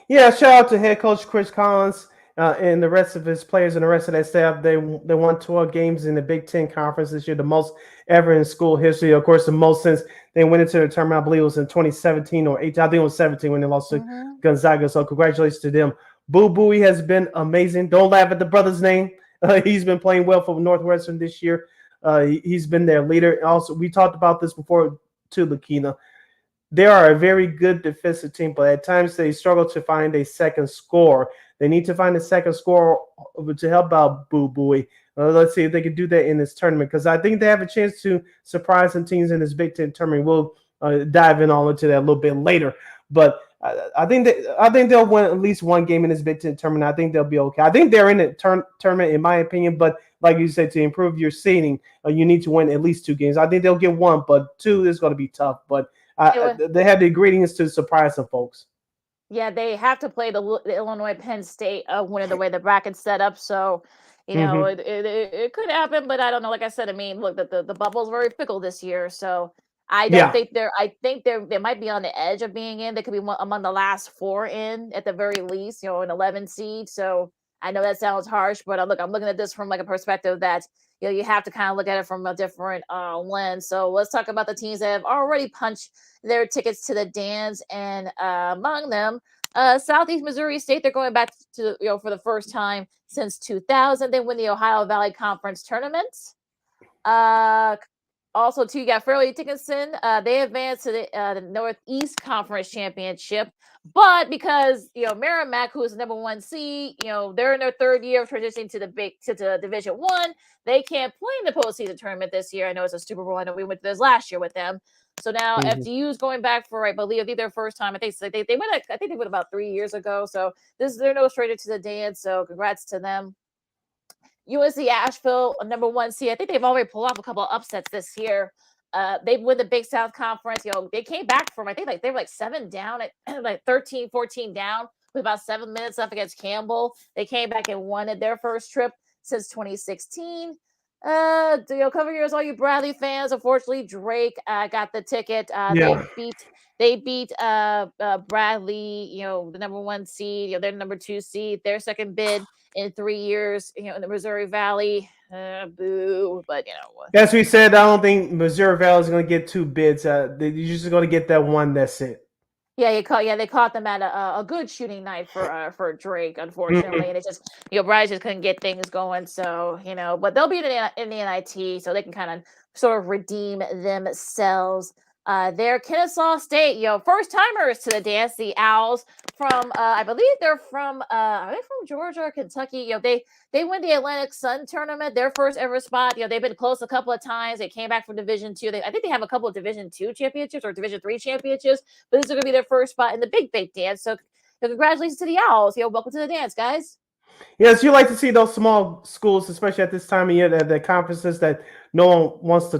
Yeah, shout out to head coach Chris Collins and the rest of his players and the rest of that staff. They won 12 games in the Big Ten Conference this year, the most ever in school history. Of course, the most since they went into the tournament. I believe it was in 2017 or 18. I think it was 17 when they lost to Gonzaga. So congratulations to them. Boo Booey has been amazing. Don't laugh at the brother's name. He's been playing well for Northwestern this year. He's been their leader. Also, we talked about this before too, Lakeena. They are a very good defensive team, but at times they struggle to find a second score. They need to find a second score to help out Boo Booey. Let's see if they can do that in this tournament, because I think they have a chance to surprise some teams in this Big Ten tournament. We'll dive in all into that a little bit later. But I think they'll win at least one game in this Big Ten tournament. I think they'll be okay. I think they're in the tournament, in my opinion. But like you said, to improve your seeding, you need to win at least 2 games. I think they'll get 1, but 2 is going to be tough. But they have the ingredients to surprise some folks. Yeah, they have to play the Illinois Penn State winner the way the bracket's set up. So, it could happen, but I don't know. Like I said, I mean, look, the bubble's very fickle this year. So I don't think they might be on the edge of being in. They could be among the last 4 in at the very least, an 11 seed. So I know that sounds harsh, but I'm looking at this from like a perspective that you have to kind of look at it from a different lens. So let's talk about the teams that have already punched their tickets to the dance, and among them, Southeast Missouri State. They're going back to for the first time since 2000. They win the Ohio Valley Conference tournament. Also, too, you got Fairleigh Dickinson. They advanced to the Northeast Conference Championship. But because Merrimack, who is the number 1 seed, they're in their 3rd year of transitioning to the Division 1. They can't play in the postseason tournament this year. I know it's a Super Bowl. I know we went to this last year with them. So now FDU is going back for, I believe, their first time. I think they went. I think they went about 3 years ago. So they're no stranger to the dance. So congrats to them. UNC Asheville, number 1 seed. I think they've already pulled off a couple of upsets this year. They won the Big South Conference. They came back from, I think, they were 7 down at like 13, 14 down with about 7 minutes left against Campbell. They came back and won at their first trip since 2016. Cover yours, all you Bradley fans. Unfortunately, Drake got the ticket. They beat Bradley, the number 1 seed. They're number 2 seed. Their second bid in 3 years, in the Missouri Valley. Boo, but as we said, I don't think Missouri Valley is going to get 2 bids. You're just going to get that one. That's it. Yeah, they caught them at a good shooting night for Drake, unfortunately, and it's just Bryce just couldn't get things going. So but they'll be in the NIT, so they can kind of sort of redeem themselves. They're Kennesaw State, first timers to the dance. The Owls from I believe they're from are they from Georgia or Kentucky? They win the Atlantic Sun tournament, their first ever spot. They've been close a couple of times. They came back from Division 2. I think they have a couple of Division 2 championships or Division 3 championships, but this is going to be their first spot in the Big Dance. So congratulations to the Owls. Welcome to the dance, guys. Yes, you like to see those small schools, especially at this time of year, the conferences that no one wants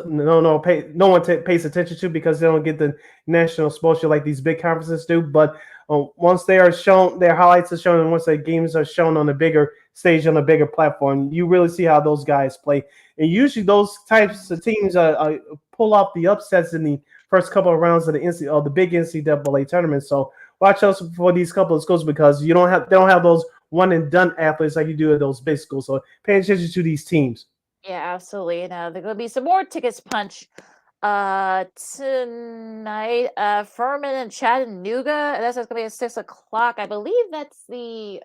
no one pays attention to because they don't get the national exposure like these big conferences do. But once they are shown, their highlights are shown, and once their games are shown on a bigger stage, on a bigger platform, you really see how those guys play. And usually those types of teams pull off the upsets in the first couple of rounds of the big NCAA tournament. So watch out for these couple of schools because they don't have those one and done athletes like you do at those big schools. So pay attention to these teams. Yeah, absolutely. Now there's gonna be some more tickets punch tonight. Furman and Chattanooga. That's gonna be at 6 o'clock. I believe that's the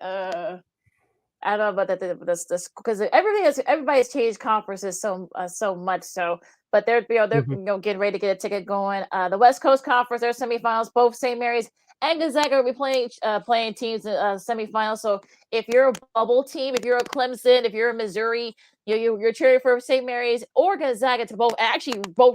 I don't know about this because everybody's changed conferences so much so, but they're getting ready to get a ticket going. The West Coast Conference, their semifinals, both St. Mary's and Gonzaga will be playing teams in semifinals. So if you're a bubble team, if you're a Clemson, if you're a Missouri, you're cheering for St. Mary's or Gonzaga to both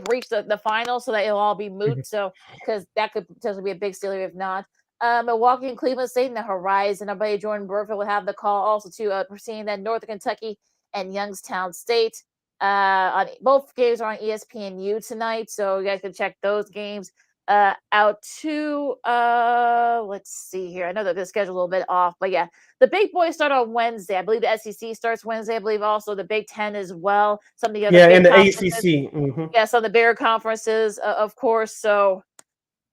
reach the final, so that it'll all be moot. So because that could potentially be a big steal if not. Milwaukee and Cleveland State in the horizon. Our buddy Jordan Burfield will have the call also too. We're seeing that Northern Kentucky and Youngstown State. On both games are on ESPNU tonight, so you guys can check those games out too. Let's see here. I know that the schedule's a little bit off, but yeah, the big boys start on Wednesday. I believe the SEC starts Wednesday. I believe also the Big Ten as well. Some of the other and the ACC. Yeah, some of the bigger conferences, of course. So.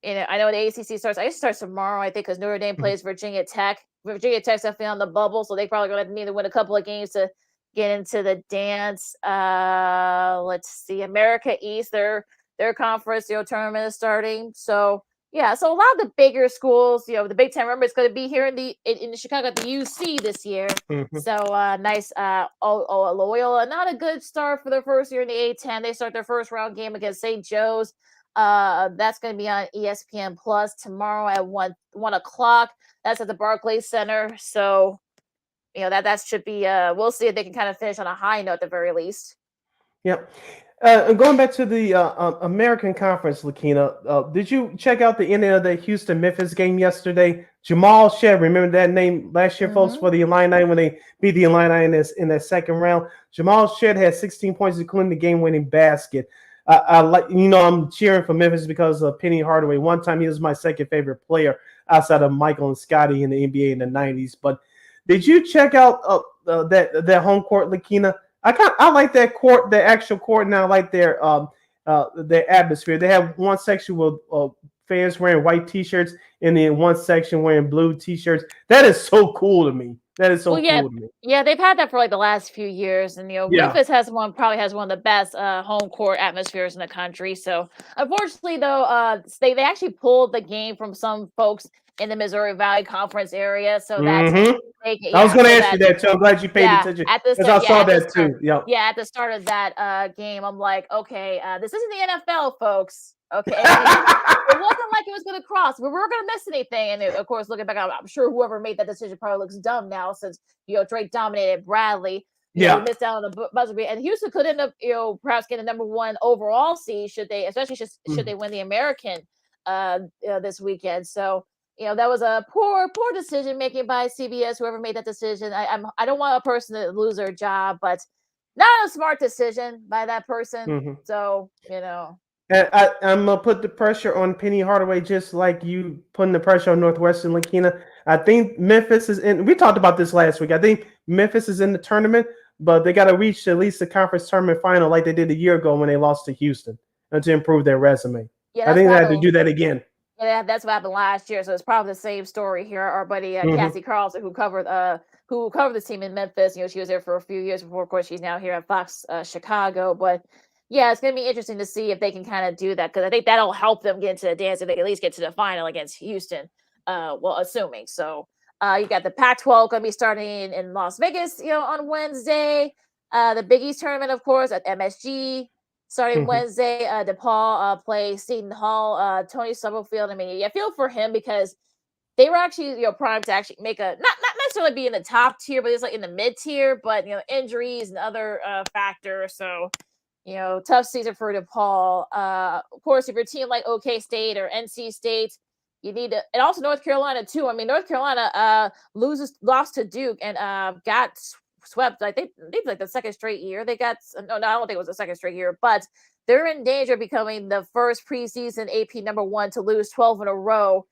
I know the ACC starts. I guess it starts tomorrow, I think, because Notre Dame plays Virginia Tech. Virginia Tech's definitely on the bubble, so they probably going to need to win a couple of games to get into the dance. Let's see, America East, their conference, tournament is starting. So yeah, so a lot of the bigger schools, the Big Ten. Remember, it's going to be here in Chicago at the UC this year. So nice. Loyola, not a good start for their first year in the A10. They start their first round game against St. Joe's. That's going to be on ESPN Plus tomorrow at 1 o'clock. That's at the Barclays Center. So, that should be. We'll see if they can kind of finish on a high note at the very least. Yep. Going back to the American Conference, Lakeena, did you check out the ending of the Houston-Memphis game yesterday? Jamal Shead, remember that name last year, folks, for the Illini when they beat the Illini in that second round? Jamal Shead had 16 points, including the game-winning basket. I like, I'm cheering for Memphis because of Penny Hardaway. One time he was my second favorite player outside of Michael and Scotty in the NBA in the 90s. But did you check out that home court, Lakeena? I like that court, the actual court, and I like their atmosphere. They have one section with fans wearing white T-shirts, and then one section wearing blue T-shirts. That is so cool to me. That is so cool to me. Yeah, they've had that for like the last few years, and Memphis probably has one of the best home court atmospheres in the country. So unfortunately, though, they actually pulled the game from some folks in the Missouri Valley Conference area. So that's I was going to ask you that too. I'm glad you paid attention because I saw that too. Yeah, at the start of that game, I'm like, okay, this isn't the NFL, folks. Okay, it wasn't like it was going to cross. We weren't going to miss anything. And of course, looking back, I'm sure whoever made that decision probably looks dumb now since Drake dominated Bradley. He missed out on the buzzer beat, and Houston could end up perhaps getting the number 1 overall seed should they win the American this weekend. So that was a poor decision making by CBS. Whoever made that decision, I don't want a person to lose their job, but not a smart decision by that person. So And I'm going to put the pressure on Penny Hardaway just like you putting the pressure on Northwestern, Lakeena. I think Memphis is in. We talked about this last week. I think Memphis is in the tournament, but they got to reach at least the conference tournament final like they did a year ago when they lost to Houston and to improve their resume. I think they had to do that again. Yeah, that's what happened last year. So it's probably the same story here. Our buddy Cassie Carlson, who covered this team in Memphis. She was there for a few years before. Of course, she's now here at Fox Chicago, but. Yeah, it's going to be interesting to see if they can kind of do that because I think that'll help them get into the dance if they can at least get to the final against Houston. Assuming. So you got the Pac-12 going to be starting in Las Vegas, on Wednesday. The Big East tournament, of course, at MSG starting Wednesday. DePaul plays Seton Hall. Tony Stubblefield. I mean, I feel for him because they were actually primed to actually make a not necessarily be in the top tier, but it's like in the mid tier. But injuries and other factors, so. Tough season for DePaul. Of course, if your team like OK State or NC State, you need to, and also North Carolina too. I mean, North Carolina lost to Duke and got swept. I think like the second straight year. They got I don't think it was the second straight year, but they're in danger of becoming the first preseason AP number 1 to lose 12 in a row.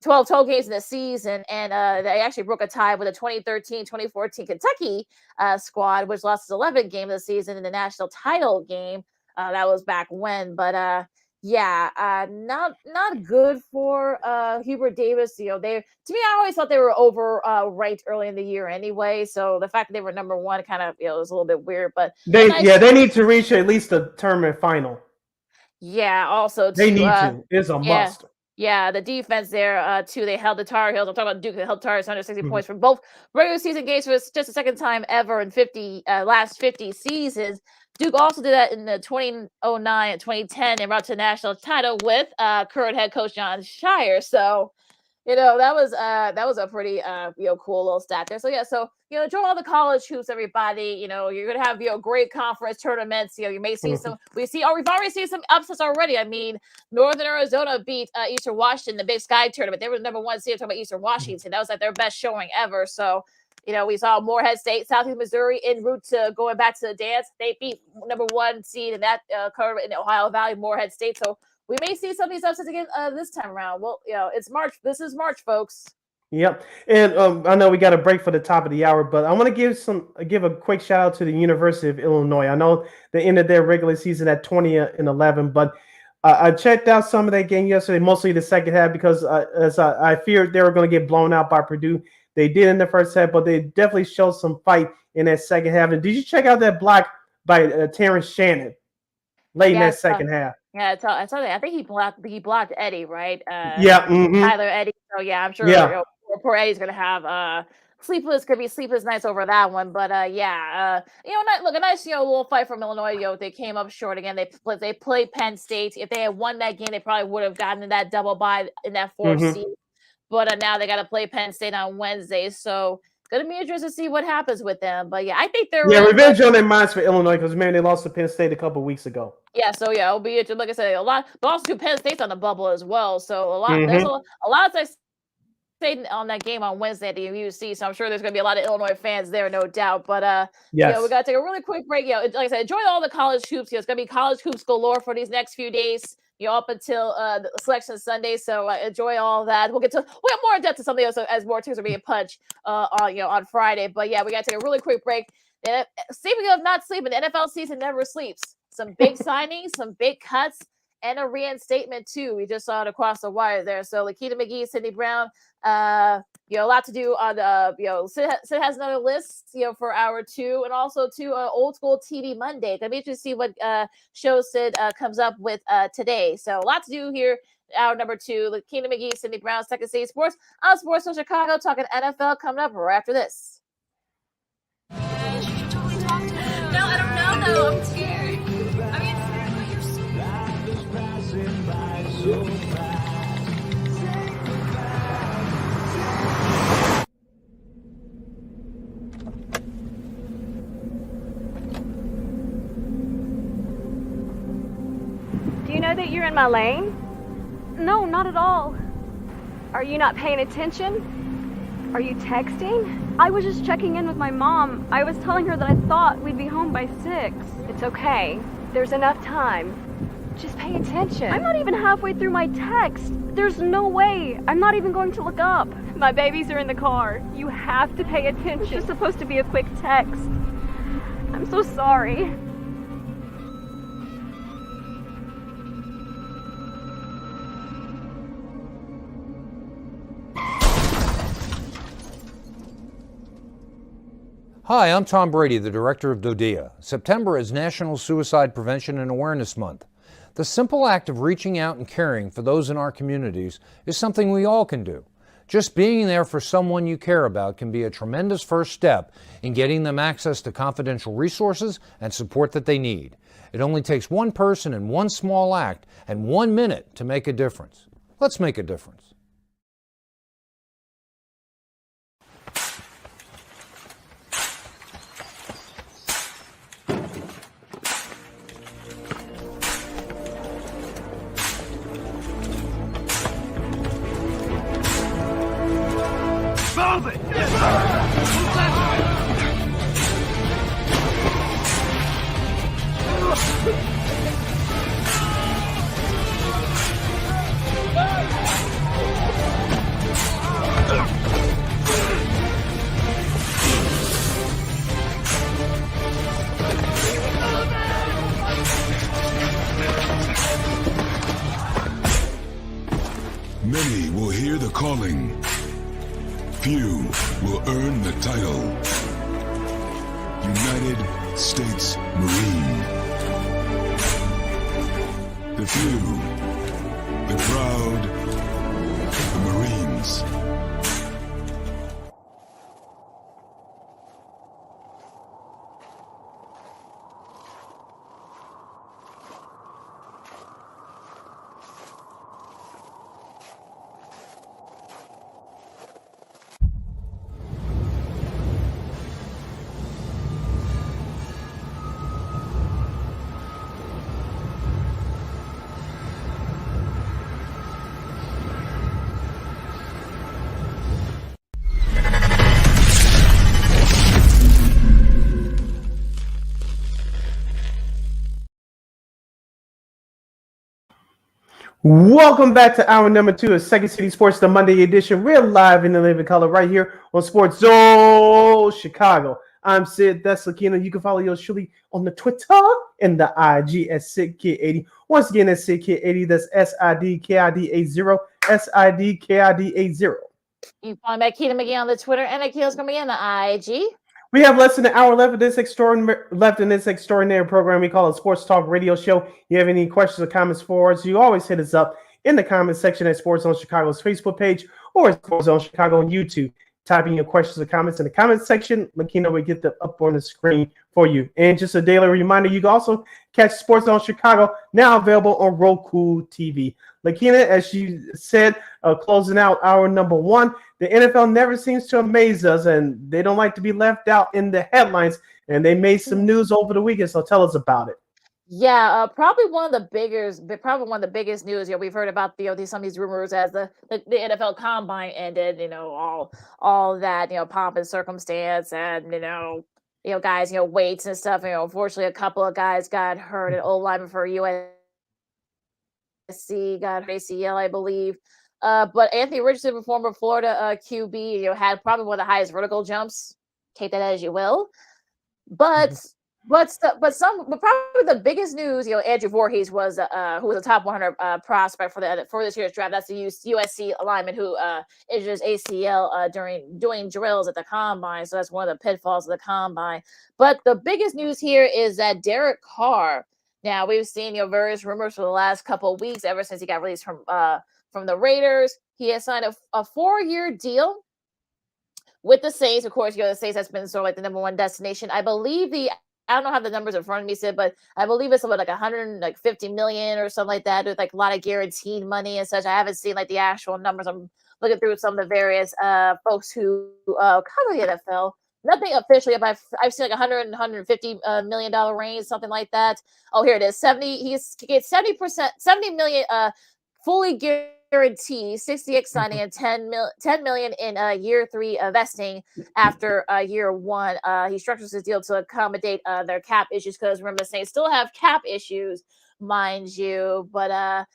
12 games in the season, and they actually broke a tie with the 2013-2014 Kentucky squad, which lost its 11th game of the season in the national title game. That was back when, but Yeah, not good for Hubert Davis. To me, I always thought they were over ranked early in the year anyway. So the fact that they were number one kind of was a little bit weird. But they need to reach at least the tournament final. Yeah, also they need to. It's a must. Yeah, the defense there too. They held the Tar Heels. I'm talking about Duke. They held Tar Heels 160 points for both regular season games for just the second time ever in last 50 seasons. Duke also did that in the 2009 and 2010 and brought to the national title with current head coach John Shire. So, that was a pretty cool little stat there. So yeah, so enjoy all the college hoops, everybody. You're gonna have great conference tournaments. You may see we've already seen some upsets already. I mean, Northern Arizona beat Eastern Washington, the Big Sky tournament. They were the number one seed. Talking about Eastern Washington, that was like their best showing ever. So. We saw Morehead State, Southeast Missouri en route to going back to the dance. They beat number one seed in that tournament in Ohio Valley, Morehead State. So we may see some of these upsets again this time around. Well, it's March. This is March, folks. Yep. And I know we got a break for the top of the hour, but I want to give a quick shout out to the University of Illinois. I know they ended their regular season at 20-11, but I checked out some of that game yesterday, mostly the second half, because as I feared they were going to get blown out by Purdue. They did in the first half, but they definitely showed some fight in that second half. And did you check out that block by Terrence Shannon late in that second half? Yeah, I saw that. I think he blocked Eddie, right? Tyler Eddie. So yeah, I'm sure poor Eddie's gonna have sleepless nights over that one. But look, a nice little fight from Illinois. They came up short again. They played Penn State. If they had won that game, they probably would have gotten that double bye in that fourth seed. But now they got to play Penn State on Wednesday, so it's going to be interesting to see what happens with them. But yeah, I think they're revenge on their minds for Illinois because they lost to Penn State a couple weeks ago. Yeah, so it'll be interesting. Like I said, a lot, but also Penn State's on the bubble as well. So there's a lot of State on that game on Wednesday at the UC. So I'm sure there's going to be a lot of Illinois fans there, no doubt. But we got to take a really quick break. Like I said, enjoy all the college hoops. It's going to be college hoops galore for these next few days. Up until the selection Sunday, so enjoy all that. We'll get more in depth to something else as more teams are being punched on Friday. But yeah, we got to take a really quick break. Speaking of not sleeping, the NFL season never sleeps. Some big signings, some big cuts, and a reinstatement too. We just saw it across the wire there. So Lakeena McGee, Sydney Brown, a lot to do on Sid has another list, for hour 2, and also old school TV Monday. Gonna be interested to see what show Sid comes up with today. So a lot to do here. Hour number 2, Lakeena McGee, Sydney Brown, Second City Sports on Sports in Chicago, talking NFL coming up right after this. No, I don't know though. I'm scared. I mean, you're so Do you know that you're in my lane? No, not at all. Are you not paying attention? Are you texting? I was just checking in with my mom. I was telling her that I thought we'd be home by 6. It's okay. There's enough time. Just pay attention. I'm not even halfway through my text. There's no way. I'm not even going to look up. My babies are in the car. You have to pay attention. It's just supposed to be a quick text. I'm so sorry. Hi, I'm Tom Brady, the director of DODEA. September is National Suicide Prevention and Awareness Month. The simple act of reaching out and caring for those in our communities is something we all can do. Just being there for someone you care about can be a tremendous first step in getting them access to confidential resources and support that they need. It only takes one person and one small act and 1 minute to make a difference. Let's make a difference. Move it! few will earn the title United States Marine. The few, the proud, the Marines. Welcome back to hour number 2 of Second City Sports, the Monday edition. We're live in the living color right here on Sports Zone Chicago. I'm Sid, that's Lakeena. You can follow yours truly on the Twitter and the IG at SidKid80. Once again, that's SidKid80. That's SIDKID80. SIDKID80. You can find Lakeena McGee on the Twitter, and Lakeela's going to be on the IG. We have less than an hour left in this extraordinary program we call a Sports Talk Radio Show. You have any questions or comments for us, you always hit us up in the comment section at Sports Zone Chicago's Facebook page or Sports Zone Chicago on YouTube. Type in your questions or comments in the comment section. Lakeena will get them up on the screen for you. And just a daily reminder, you can also catch Sports Zone Chicago, now available on Roku TV. Lakeena, as you said, closing out hour number 1, the NFL never seems to amaze us, and they don't like to be left out in the headlines. And they made some news over the weekend, so tell us about it. Yeah, probably one of the biggest news. We've heard about some of these rumors as the NFL Combine ended. All that pomp and circumstance, and guys weights and stuff. Unfortunately, a couple of guys got hurt. An old lineman for USC got hurt ACL, I believe. But Anthony Richardson, former Florida QB, had probably one of the highest vertical jumps. Take that as you will, but. But probably the biggest news, Andrew Voorhees was who was a top 100 prospect for this year's draft. That's the USC lineman who injured his ACL during doing drills at the combine. So that's one of the pitfalls of the combine. But the biggest news here is that Derek Carr. Now we've seen various rumors for the last couple of weeks, ever since he got released from the Raiders. He has signed a 4-year deal with the Saints. Of course, the Saints has been sort of like the number one destination. I don't have the numbers in front of me, Sid, but I believe it's about like $150 million or something like that, with like a lot of guaranteed money and such. I haven't seen like the actual numbers. I'm looking through some of the various folks who cover the NFL. Nothing officially, but I've seen like $150 million range, something like that. Oh, here it is. He gets 70%, $70 million fully guaranteed, 60x signing, and $10 million in year 3 vesting after year 1. He structures his deal to accommodate their cap issues, because remember, the Saints still have cap issues, mind you. But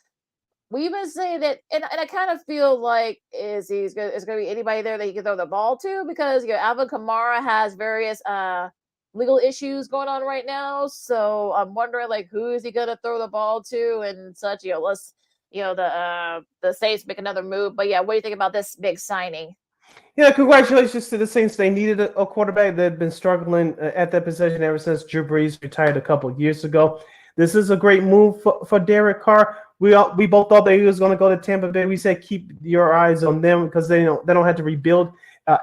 we've been saying that, and I kind of feel like is going to be anybody there that he can throw the ball to, because Alvin Kamara has various legal issues going on right now. So I'm wondering, like, who is he going to throw the ball to and such. Let's the Saints make another move. But yeah, what do you think about this big signing? Yeah, congratulations to the Saints. They needed a quarterback that had been struggling at that position ever since Drew Brees retired a couple of years ago. This is a great move for Derek Carr. We both thought that he was going to go to Tampa Bay. We said keep your eyes on them, because they don't have to rebuild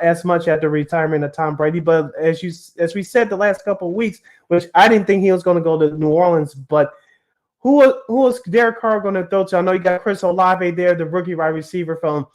as much after retirement of Tom Brady. But as we said the last couple of weeks, which I didn't think he was going to go to New Orleans, but who was Derek Carr going to throw to? I know you got Chris Olave there, the rookie wide receiver from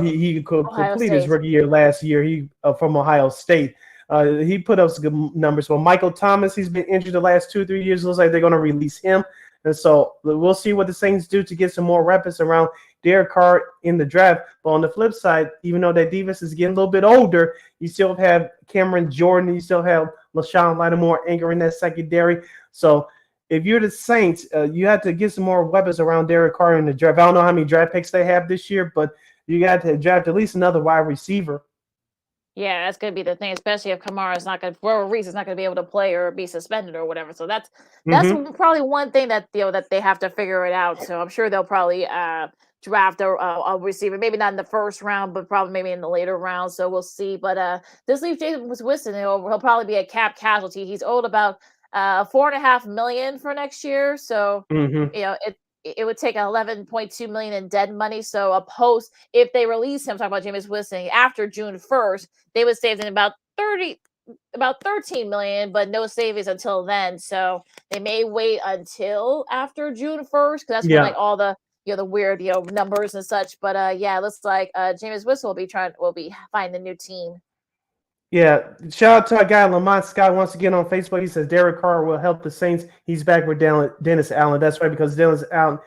he could complete his rookie year last year. He from Ohio State. He put up some good numbers. Well, Michael Thomas, he's been injured the last 2-3 years. Looks like they're going to release him. And so we'll see what the Saints do to get some more weapons around Derek Carr in the draft. But on the flip side, even though that defense is getting a little bit older, you still have Cameron Jordan. You still have LaShawn Lattimore anchoring that secondary. So if you're the Saints, you have to get some more weapons around Derek Carr in the draft. I don't know how many draft picks they have this year, but you got to draft at least another wide receiver. Yeah, that's going to be the thing, especially if Kamara's not going to, for a reason, is not going to be able to play or be suspended or whatever. So that's probably one thing that that they have to figure it out. So I'm sure they'll probably draft a receiver. Maybe not in the first round, but probably maybe in the later round. So we'll see. But this leaves James Winston. He'll probably be a cap casualty. He's owed about $4.5 million for next year. So it would take 11.2 million in dead money. So if they release him, talking about James Winston after June 1st, they would save in about 13 million, but no savings until then. So they may wait until after June 1st because that's when like all the the weird numbers and such. But it looks like James Winston will be finding a new team. Yeah, shout out to our guy Lamont Scott once again on Facebook. He says Derek Carr will help the Saints. He's back with Dennis Allen. That's right, because Dennis Allen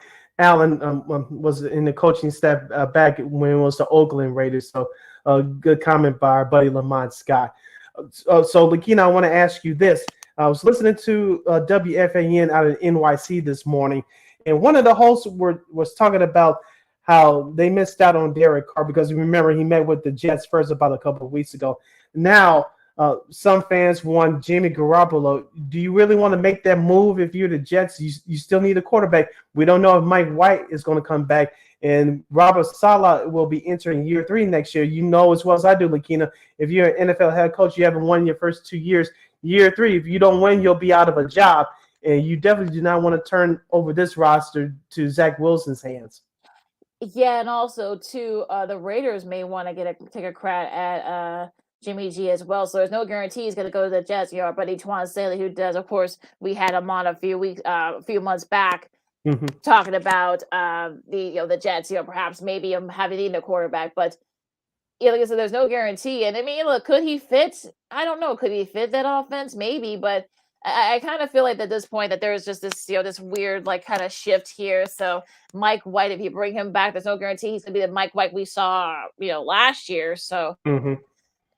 was in the coaching staff back when it was the Oakland Raiders. So good comment by our buddy Lamont Scott. So Lakeena, I want to ask you this. I was listening to WFAN out of NYC this morning, and one of the hosts was talking about how they missed out on Derek Carr because remember he met with the Jets first about a couple of weeks ago. Now, some fans want Jimmy Garoppolo. Do you really want to make that move if you're the Jets? You still need a quarterback. We don't know if Mike White is going to come back, and Robert Saleh will be entering year 3 next year. You know as well as I do, Lakeena, if you're an NFL head coach, you haven't won your first 2 years. Year 3, if you don't win, you'll be out of a job, and you definitely do not want to turn over this roster to Zach Wilson's hands. Yeah, and also too, the Raiders may want to take a crack at Jimmy G as well. So there's no guarantee he's going to go to the Jets. Our buddy Twan Staley, who does, of course, we had him on a few months back, talking about the Jets. Perhaps maybe having a quarterback, but like I said, there's no guarantee. And I mean, look, could he fit? I don't know. Could he fit that offense? Maybe, but I kind of feel like at this point that there's just this this weird like kind of shift here. So Mike White, if you bring him back, there's no guarantee he's gonna be the Mike White we saw last year. So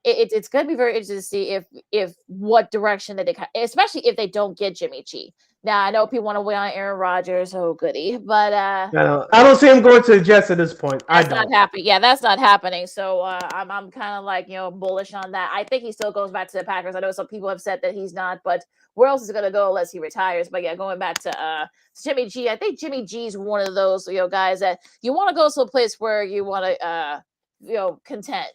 it's going to be very interesting to see if what direction that especially if they don't get Jimmy G. Now I know people want to wait on Aaron Rodgers, oh goody, but no, I don't see him going to the Jets at this point. That's not happening. Yeah, that's not happening. So I'm kind of like bullish on that. I think he still goes back to the Packers. I know some people have said that he's not, but where else is he going to go unless he retires? But yeah, going back to Jimmy G, I think Jimmy G is one of those guys that you want to go to a place where you want to content.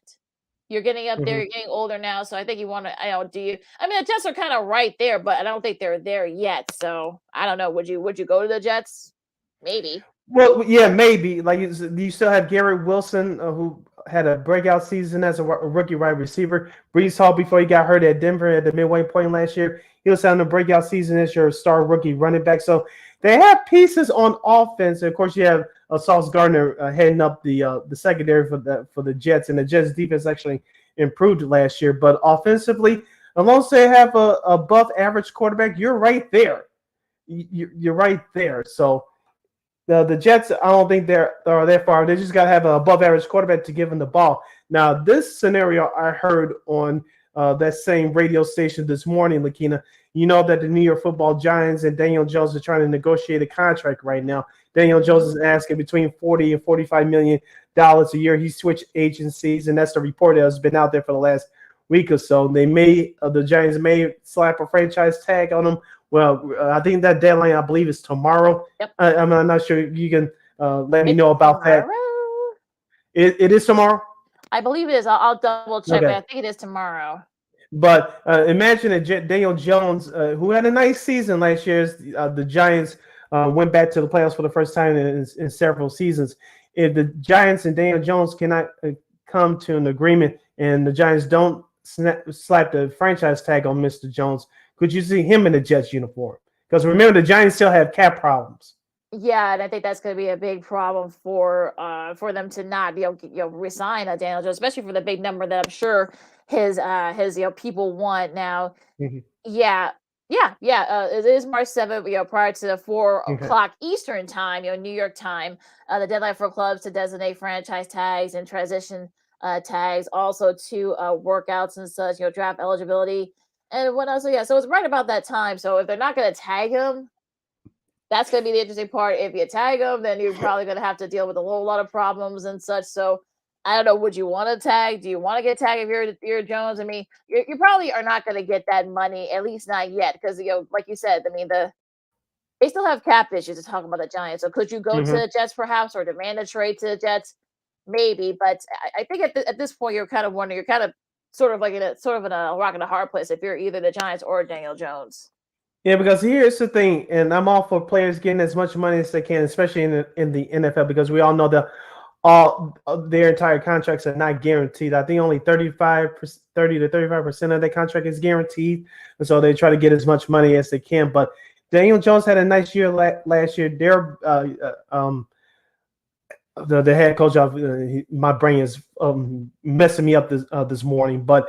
You're getting up there. You're getting older now, so I think you want to. The Jets are kind of right there, but I don't think they're there yet. So I don't know. Would you go to the Jets? Maybe. Well, yeah, maybe. Like you still have Garrett Wilson, who had a breakout season as a rookie wide receiver. Brees Hall, before he got hurt at Denver at the midway point last year, he was having a breakout season as your star rookie running back. So they have pieces on offense. And of course, you have Sauce Gardner heading up the secondary for the Jets, and the Jets defense actually improved last year. But offensively, unless they have a above average quarterback, you're right there. You're right there. So the Jets, I don't think they're that far. They just got to have an above average quarterback to give them the ball. Now, this scenario I heard on that same radio station this morning, Lakeena. You know that the New York Football Giants and Daniel Jones are trying to negotiate a contract right now. Daniel Jones is asking between $40 and $45 million a year. He switched agencies, and that's the report that has been out there for the last week or so. The Giants may slap a franchise tag on him. Well, I think that deadline, I believe, is tomorrow. Yep. I'm not sure. You can let me know about that. It is tomorrow? I believe it is. I'll double check, but I think it is tomorrow. But imagine that Daniel Jones, who had a nice season last year, the Giants went back to the playoffs for the first time in several seasons. If the Giants and Daniel Jones cannot come to an agreement and the Giants don't slap the franchise tag on Mr. Jones, could you see him in the Jets uniform? Because remember, the Giants still have cap problems. Yeah, and I think that's going to be a big problem for them to not resign Daniel Jones, especially for the big number that I'm sure his people want now. Yeah. It is March 7th, prior to the 4 o'clock Eastern time, New York time. The deadline for clubs to designate franchise tags and transition tags, also to workouts and such, draft eligibility. And what else? So it's right about that time. So if they're not going to tag him, that's going to be the interesting part. If you tag him, then you're probably going to have to deal with a whole lot of problems and such. So I don't know. Would you want to tag? Do you want to get tagged if you're Jones? I mean, you probably are not going to get that money, at least not yet, because like you said, I mean, they still have cap issues to talk about the Giants. So could you go to Mhm. the Jets perhaps, or demand a trade to the Jets? Maybe, but I think at this point you're kind of wondering. You're kind of sort of like in a rock and a hard place if you're either the Giants or Daniel Jones. Yeah, because here's the thing, and I'm all for players getting as much money as they can, especially in the NFL, because we all know that all their entire contracts are not guaranteed. I think only 30 to 35% of their contract is guaranteed, and so they try to get as much money as they can. But Daniel Jones had a nice year last year. The head coach of my brain is messing me up this morning, but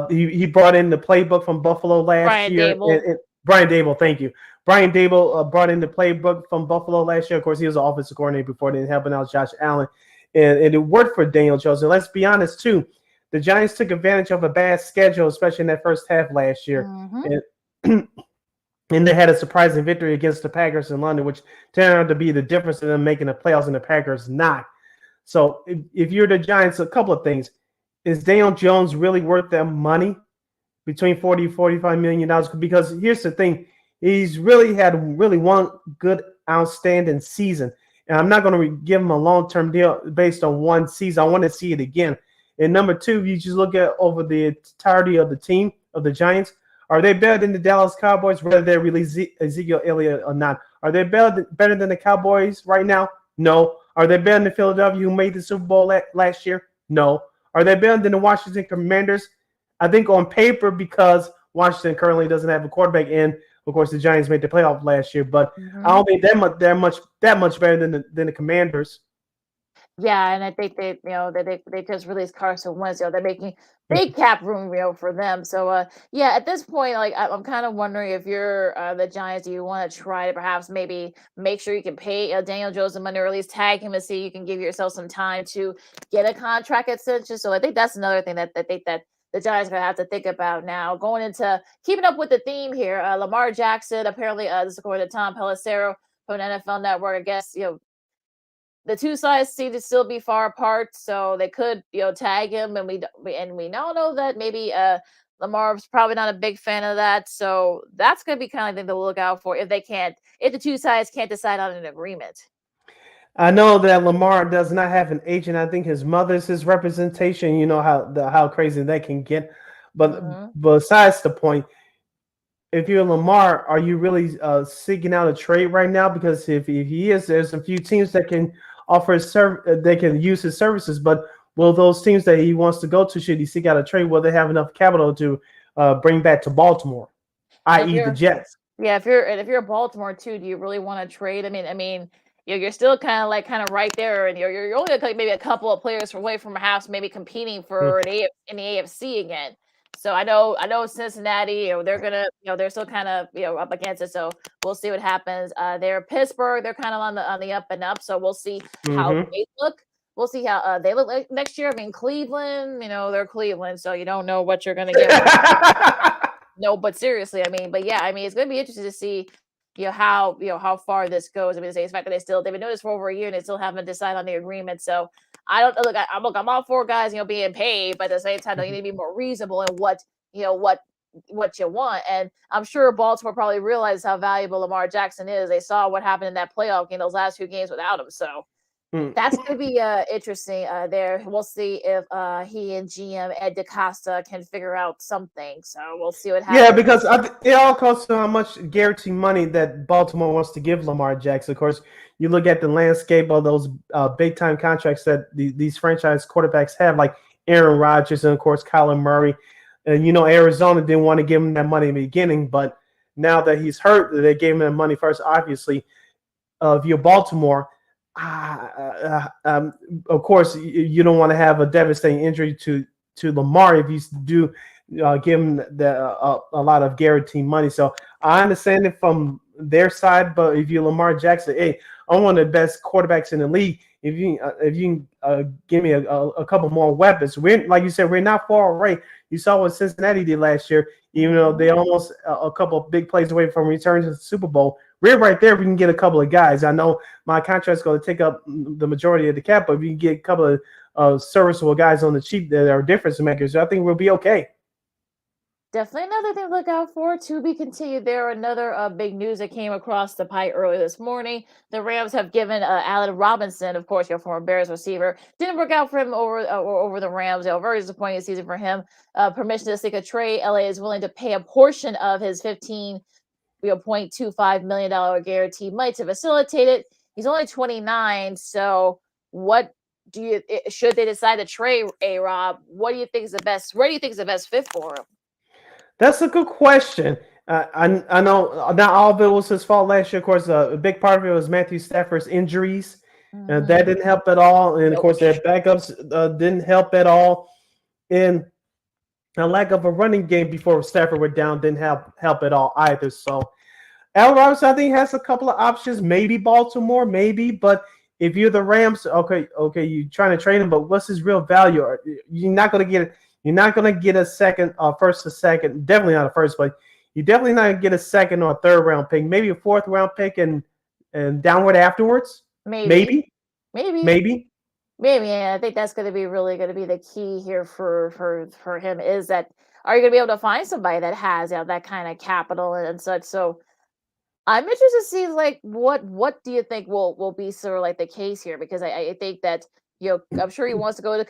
he brought in the playbook from Buffalo last Brian year. Dable. And Brian Dable, thank you. Brian Dable brought in the playbook from Buffalo last year. Of course, he was the offensive coordinator before then, helping out Josh Allen, and it worked for Daniel Jones. And let's be honest too, the Giants took advantage of a bad schedule, especially in that first half last year. And and they had a surprising victory against the Packers in London, which turned out to be the difference in them making the playoffs and the Packers not. So if you're the Giants, a couple of things. Is Daniel Jones really worth that money between 40 and $45 million? Because here's the thing. He's really had one good, outstanding season. And I'm not going to give him a long-term deal based on one season. I want to see it again. And number two, if you just look at over the entirety of the team of the Giants, are they better than the Dallas Cowboys, whether they release Ezekiel Elliott or not? Are they better than the Cowboys right now? No. Are they better than Philadelphia, who made the Super Bowl last year? No. Are they better than the Washington Commanders? I think on paper, because Washington currently doesn't have a quarterback, and of course the Giants made the playoff last year. But I don't think they're much better than the Commanders. Yeah, and I think they just released Carson Wentz. They're making big cap room, for them. So yeah, at this point, like I'm kind of wondering if you're the Giants, do you want to try to perhaps maybe make sure you can pay Daniel Jones some money, or at least tag him and see you can give yourself some time to get a contract extension. So I think that's another thing that the Giants are gonna have to think about now. Going into keeping up with the theme here, Lamar Jackson apparently, this is according to Tom Pelissero from NFL Network. I guess the two sides seem to still be far apart, so they could, tag him, and we now know that maybe Lamar's probably not a big fan of that. So that's gonna be kind of thing to look out for if the two sides can't decide on an agreement. I know that Lamar does not have an agent. I think his mother's his representation. You know how crazy that can get. But besides the point, if you're Lamar, are you really seeking out a trade right now? Because if he is, there's a few teams that can offer they can use his services. But will those teams that he wants to go to, should he seek out a trade, will they have enough capital to bring back to Baltimore, i.e. the Jets? Yeah, if you're Baltimore too, do you really want to trade? I mean, you're still kind of right there, and you're only like maybe a couple of players away from perhaps maybe competing for in the AFC again. So I know Cincinnati, they're gonna, they're still kind of, up against it. So we'll see what happens. They're Pittsburgh, they're kind of on the up and up. So we'll see how they look. We'll see how they look like next year. I mean, Cleveland, they're Cleveland, so you don't know what you're gonna get. No, but seriously, it's gonna be interesting to see, how far this goes. I mean, the fact that they've been doing this for over a year and they still haven't decided on the agreement. So I don't look. I'm all for guys, being paid, but at the same time, you need to be more reasonable in what you want. And I'm sure Baltimore probably realizes how valuable Lamar Jackson is. They saw what happened in that playoff game, those last 2 games without him. So that's going to be interesting there. We'll see if he and GM Ed DaCosta can figure out something. So we'll see what happens. Yeah, because it all comes to how much guaranteed money that Baltimore wants to give Lamar Jackson. Of course, you look at the landscape of those big-time contracts that these franchise quarterbacks have, like Aaron Rodgers and, of course, Kyler Murray. And, Arizona didn't want to give him that money in the beginning, but now that he's hurt, they gave him that money first, obviously. If you're Baltimore, of course, you don't want to have a devastating injury to Lamar if you do give him a lot of guaranteed money. So I understand it from their side, but if you're Lamar Jackson, hey, I'm one of the best quarterbacks in the league. If you give me a couple more weapons, like you said, we're not far away. You saw what Cincinnati did last year, even though they almost a couple of big plays away from returning to the Super Bowl. We're right there. We can get a couple of guys. I know my contract's going to take up the majority of the cap, but if you can get a couple of serviceable guys on the cheap that are difference makers, I think we'll be okay. Definitely another thing to look out for. To be continued. There another big news that came across the pipe early this morning. The Rams have given Allen Robinson, of course, your former Bears receiver, didn't work out for him over the Rams. Very disappointing season for him. Permission to seek a trade. LA is willing to pay a portion of his $15.25 million guaranteed money to facilitate it. He's only 29, so what do you should they decide to trade A-Rob? What do you think is the best? Where do you think is the best fit for him? That's a good question. I know not all of it was his fault last year. Of course, a big part of it was Matthew Stafford's injuries. That didn't help at all. And, of course, their backups didn't help at all. And a lack of a running game before Stafford went down didn't help at all either. So, Allen Robinson, I think, has a couple of options. Maybe Baltimore, maybe. But if you're the Rams, okay, you're trying to trade him, but what's his real value? You're not going to get it. You're not going to get a second, first or second. Definitely not a first, but you're definitely not going to get a second or a third round pick. Maybe a fourth round pick and downward afterwards. Maybe. Yeah, I think that's going to be really going to be the key here for him is that are you going to be able to find somebody that has that kind of capital and such? So I'm interested to see like what do you think will be sort of like the case here because I think that I'm sure he wants to go to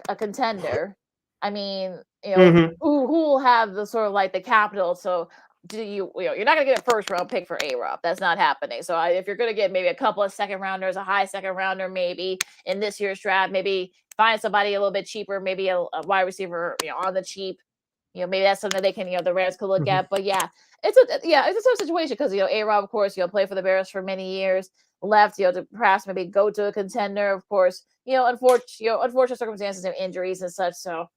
a contender. I mean, who will have the sort of like the capital? So do you're not gonna get a first round pick for A-Rob. That's not happening. So if you're gonna get maybe a couple of second rounders, a high second rounder, maybe in this year's draft, maybe find somebody a little bit cheaper, maybe a wide receiver, on the cheap. Maybe that's something they can, the Rams could look at. But yeah, it's a tough situation because A-Rob, of course, played for the Bears for many years, left, to perhaps maybe go to a contender, of course, unfortunate circumstances and injuries and such. So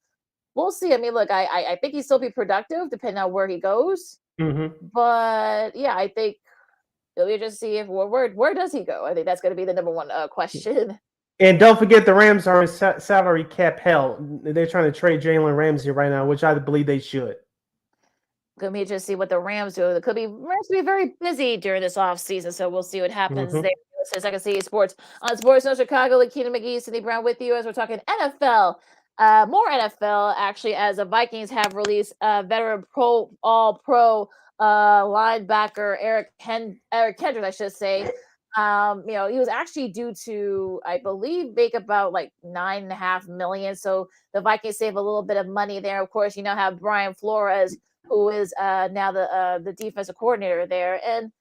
we'll see. I mean, look, I think he'll still be productive depending on where he goes. But yeah, I think we'll just see if where does he go. I think that's going to be the number one question. And don't forget the Rams are in salary cap hell. They're trying to trade Jalen Ramsey right now, which I believe they should. Gonna be just see what the Rams do. It could be Rams be very busy during this offseason, so we'll see what happens there. Since I can see sports on Sports No Chicago, Lakeena McGee, Cindy Brown with you as we're talking NFL. More NFL actually, as the Vikings have released veteran all-pro linebacker Eric Kendricks, I should say. He was actually due to, I believe, make about like $9.5 million. So the Vikings save a little bit of money there. Of course, you now have Brian Flores, who is now the defensive coordinator there. And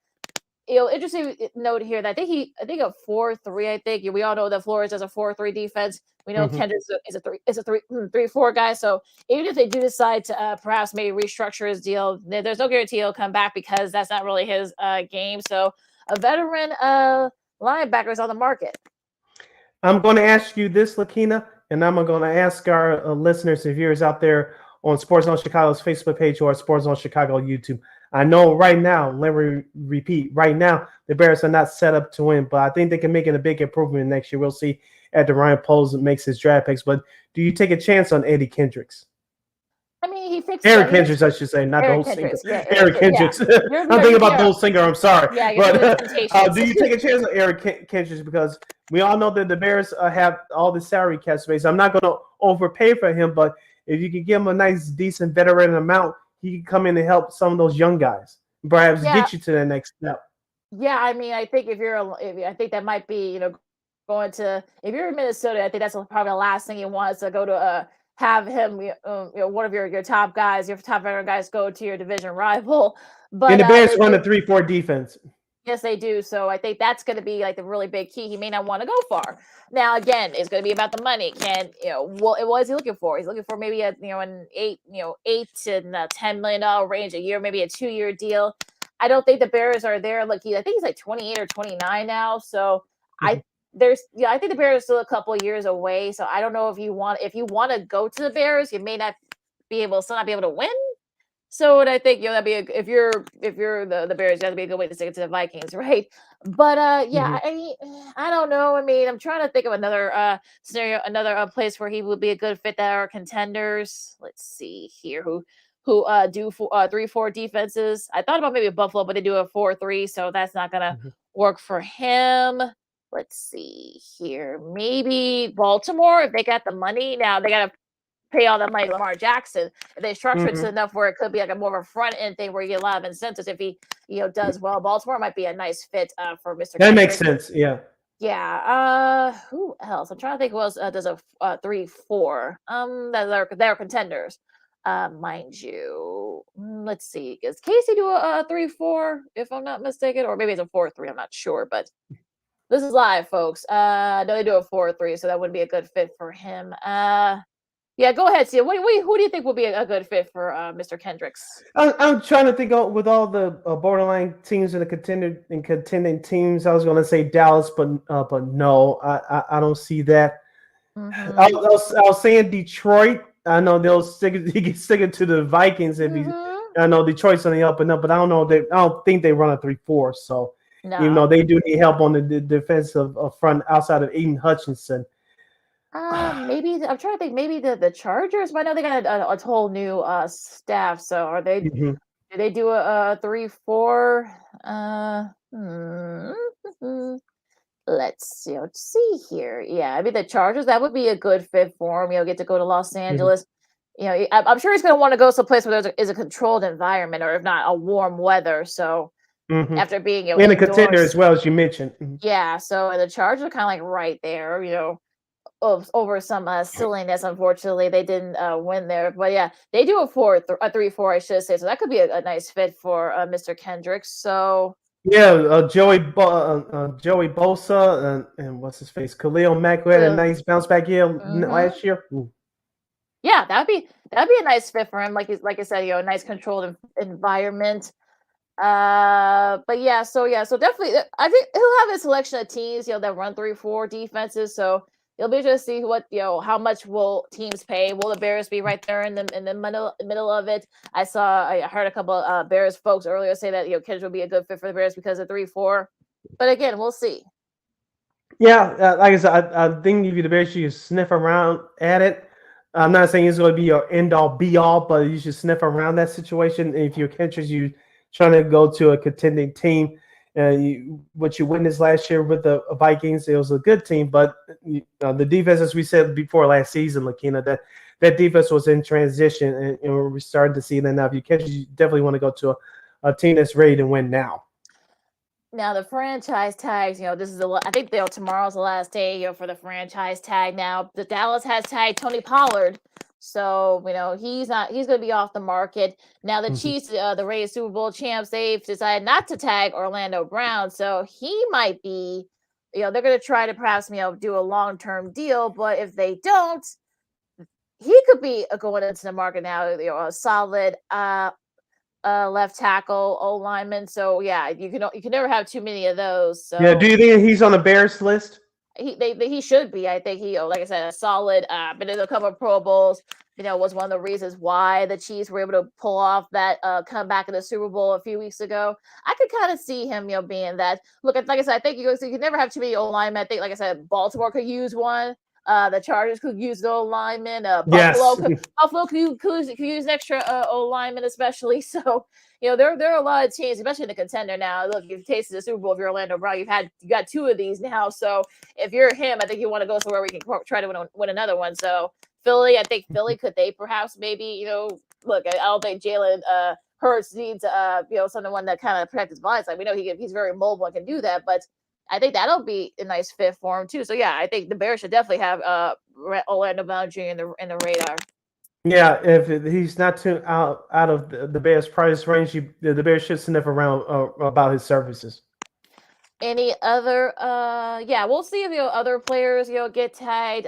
interesting note here that I think a 4-3. I think we all know that Flores does a 4-3 defense. We know Kendricks is a 3-4 guy. So even if they do decide to perhaps maybe restructure his deal, there's no guarantee he'll come back because that's not really his game. So a veteran linebacker is on the market. I'm going to ask you this, Lakeena, and I'm going to ask our listeners and viewers out there on Sports Zone Chicago's Facebook page or Sports Zone Chicago YouTube. I know right now, let me repeat, right now, the Bears are not set up to win, but I think they can make it a big improvement next year. We'll see after Ryan Poles makes his draft picks. But do you take a chance on Eddie Kendricks? I mean, he fixed Eric Kendricks, I should say, not Eric the whole singer. Yeah, Eric Kendricks. Yeah. I'm thinking about the whole singer. I'm sorry. Yeah, but do you take a chance on Eric Kendricks? Because we all know that the Bears have all the salary cap space. I'm not going to overpay for him, but if you can give him a nice, decent veteran amount, he can come in and help some of those young guys, perhaps get you to the next step. Yeah, I mean, I think I think that might be, going to, if you're in Minnesota, I think that's probably the last thing you want is to go to have him, one of your top guys, your top veteran guys, go to your division rival. But and the Bears run a 3-4 defense. Yes, they do. So I think that's going to be like the really big key. He may not want to go far. Now, again, it's going to be about the money. What is he looking for? He's looking for maybe an $8 to $10 million range a year, maybe a 2-year deal. I don't think the Bears are there. Look, I think he's like 28 or 29 now. So I think the Bears are still a couple of years away. So I don't know if you want to go to the Bears, you may not be able to win. So I think that'd be if you're the Bears, that'd be a good way to stick it to the Vikings, right? But I don't know. I mean, I'm trying to think of another scenario, another place where he would be a good fit that are contenders. Let's see here, who do 3-4 defenses. I thought about maybe Buffalo, but they do a 4-3, so that's not gonna work for him. Let's see here, maybe Baltimore if they got the money. Now they gotta pay all that money to Lamar Jackson. If they structure it Mhm. enough where it could be like a more of a front end thing where you get a lot of incentives if he does well, Baltimore might be a nice fit for Mr. That makes Kendrick. sense. Yeah. Yeah. Who else? I'm trying to think who else does a 3-4. That they're contenders. Mind you. Let's see. Does Casey do a 3-4? If I'm not mistaken, or maybe it's a 4-3. I'm not sure, but this is live, folks. No, they do a 4-3, so that would be a good fit for him. Yeah, go ahead, Sia. Who do you think will be a good fit for Mr. Kendricks? I'm trying to think with all the borderline teams and the contending teams. I was going to say Dallas, but no, I don't see that. Mm-hmm. I was saying Detroit. I know he can stick it to the Vikings if I know Detroit's on the up and up, but I don't think they run a 3-4. So even though they do need help on the defensive front outside of Aiden Hutchinson. Maybe I'm trying to think. Maybe the Chargers. But I know they got a whole new staff. So are they? Mhm. Do they do a 3-4? Let's see here. Yeah, I mean the Chargers. That would be a good fit for him. Get to go to Los Angeles. I'm sure he's going to want to go someplace where there is a controlled environment, or if not, a warm weather. So after being and a contender indoors, as well, as you mentioned. Mhm. yeah. So the Chargers are kind of like right there. Over some silliness. Unfortunately, they didn't win there. But yeah, they do a 3-4, I should say. So that could be a nice fit for Mr. Kendrick. So Yeah, Joey Bosa and what's his face, Khalil Mack, who had a nice bounce back year last year. Ooh. Yeah, that'd be a nice fit for him. Like I said, a nice controlled environment. But yeah, so definitely, I think he'll have a selection of teams, that run 3-4 defenses. So it'll be interesting to see what how much will teams pay. Will the Bears be right there in the middle of it? I heard a couple of Bears folks earlier say that Kendrick will be a good fit for the Bears because of 3-4. But again, we'll see. Yeah, like I said, I think if you're the Bears, you should sniff around at it. I'm not saying it's going to be your end all be all, but you should sniff around that situation. If you're Kendrick, you trying to go to a contending team. What you witnessed last year with the Vikings, it was a good team, but the defense, as we said before last season, Lakeena, that defense was in transition, and we're starting to see that now. If you catch, you definitely want to go to a team that's ready to win now. Now the franchise tags, this is I think tomorrow's the last day, for the franchise tag. Now the Dallas has tagged Tony Pollard. So, he's going to be off the market. Now the Chiefs, the Rays Super Bowl champs, they've decided not to tag Orlando Brown. So he might be, they're going to try to perhaps, do a long-term deal. But if they don't, he could be going into the market now, a solid left tackle, O-lineman. So yeah, you can never have too many of those. So yeah, do you think he's on the Bears list? He should be. I think he, like I said, a solid. Been in a couple of Pro Bowls. Was one of the reasons why the Chiefs were able to pull off that comeback in the Super Bowl a few weeks ago. I could kind of see him, being that. Look, like I said, I think you can never have too many O-linemen. I think, like I said, Baltimore could use one. The Chargers could use the O-lineman. Buffalo could use extra O-lineman, especially. So, there are a lot of teams, especially in the contender now. Look, you've tasted the Super Bowl. If you're Orlando Brown, you got two of these now. So if you're him, I think you want to go somewhere where you can try to win another one. So Philly, I think could they perhaps maybe, look, I don't think Jalen Hurts needs someone that kind of protects his blind side. We know he's very mobile and can do that, but I think that'll be a nice fit for him too. So yeah, I think the Bears should definitely have Orlando Brown Jr. in the radar. Yeah, if he's not too out of the Bears' price range, the Bears should sniff around about his services. Any other? Yeah, we'll see if other players get tagged.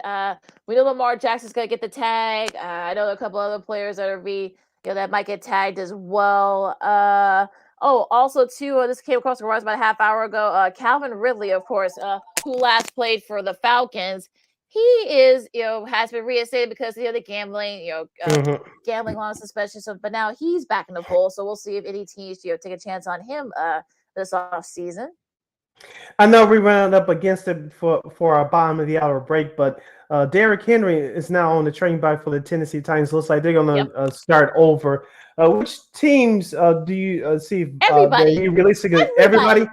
We know Lamar Jackson's gonna get the tag. I know there are a couple other players that might get tagged as well. Also too, this came across the wires about a half hour ago. Calvin Ridley, of course, who last played for the Falcons. He is, has been reinstated because the gambling, gambling on suspension. So, but now he's back in the fold. So we'll see if any teams, take a chance on him this off season. I know we ran up against it for our bottom of the hour break, but Derrick Henry is now on the training bike for the Tennessee Titans. Looks like they're going to start over. Which teams do you see? Everybody. Releasing everybody,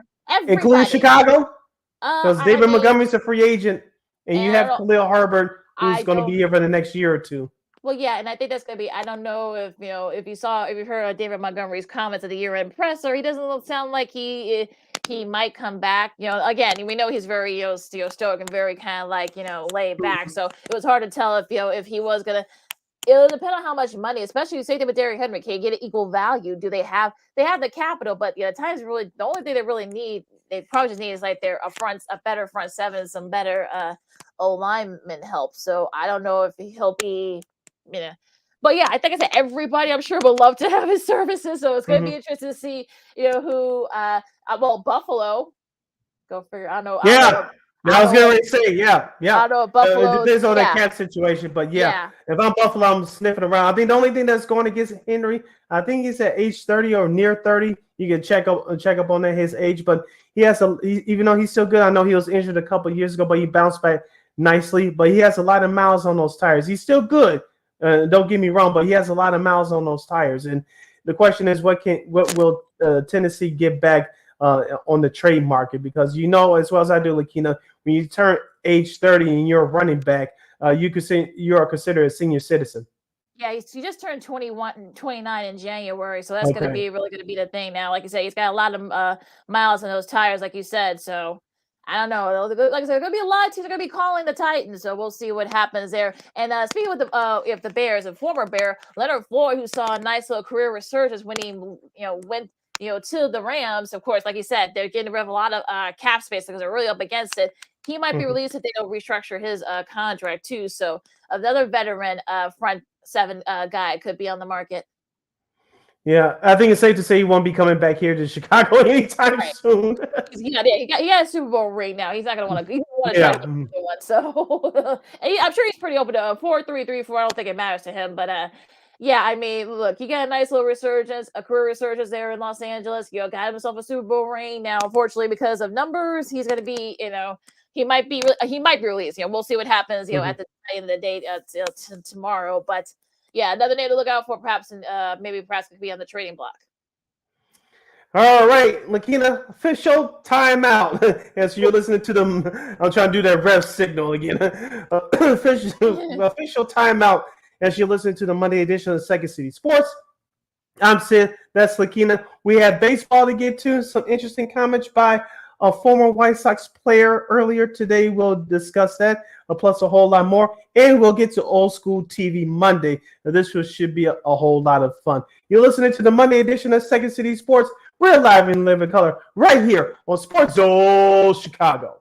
including Chicago? Because David Montgomery's a free agent. And you have Khalil Herbert, who's going to be here for the next year or two. Well, yeah, and I think that's gonna be. I don't know if if you heard David Montgomery's comments at the year-end presser. He doesn't sound like he might come back. Again, we know he's very stoic and very kind of like laid back. So it was hard to tell if he was gonna. It'll depend on how much money, especially you say that with Derrick Henry, can you get an equal value? Do they have the capital, but at times really the only thing they really need, they probably just need is like a better front seven, some better O lineman help. So I don't know if he'll be, you know. But yeah, I think I said everybody I'm sure would love to have his services. So it's gonna be interesting to see, who well, Buffalo. Go figure. I don't know. Yeah. I was going to say, yeah. I don't know Buffalo. It depends on that cap situation, but yeah, if I'm Buffalo, I'm sniffing around. I think the only thing that's going against Henry, I think he's at age 30 or near 30. You can check up on his age, but even though he's still good, I know he was injured a couple of years ago, but he bounced back nicely. But he has a lot of miles on those tires. He's still good. Don't get me wrong, but he has a lot of miles on those tires. And the question is, what will Tennessee get back on the trade market? Because as well as I do, Lakeena, when you turn age 30 and you're a running back, you are considered a senior citizen. Yeah, he just turned 29 in January, so that's really going to be the thing now. Like you say, he's got a lot of miles on those tires, like you said. So I don't know. Like I said, there's going to be a lot of teams are going to be calling the Titans, so we'll see what happens there. And speaking with the Bears, a former Bear, Leonard Floyd, who saw a nice little career resurgence when he went to the Rams. Of course, like you said, they're getting rid of a lot of cap space because they're really up against it. He might be released if they don't restructure his contract too. So another veteran front seven guy could be on the market. Yeah, I think it's safe to say he won't be coming back here to Chicago anytime soon. He got a Super Bowl ring now. He's not going to want to try to get another one. So I'm sure he's pretty open to 4-3-3-4. I don't think it matters to him, but yeah, I mean, look, he got a nice little resurgence, a career resurgence there in Los Angeles. Got himself a Super Bowl ring. Now, unfortunately, because of numbers, he's going to be, he might be released. We'll see what happens, at the end of the day tomorrow. But yeah, another name to look out for, perhaps, and maybe could be on the trading block. All right, Lakeena, official timeout. As you're listening to them, I'm trying to do that ref signal again. Official timeout. As you listen to the Monday edition of Second City Sports, I'm Sid. That's Lakeena. We have baseball to get to. Some interesting comments by a former White Sox player earlier today. We'll discuss that, plus a whole lot more. And we'll get to Old School TV Monday. Now, this should be a whole lot of fun. You're listening to the Monday edition of Second City Sports. We're live and live in color right here on Sports Zone Chicago.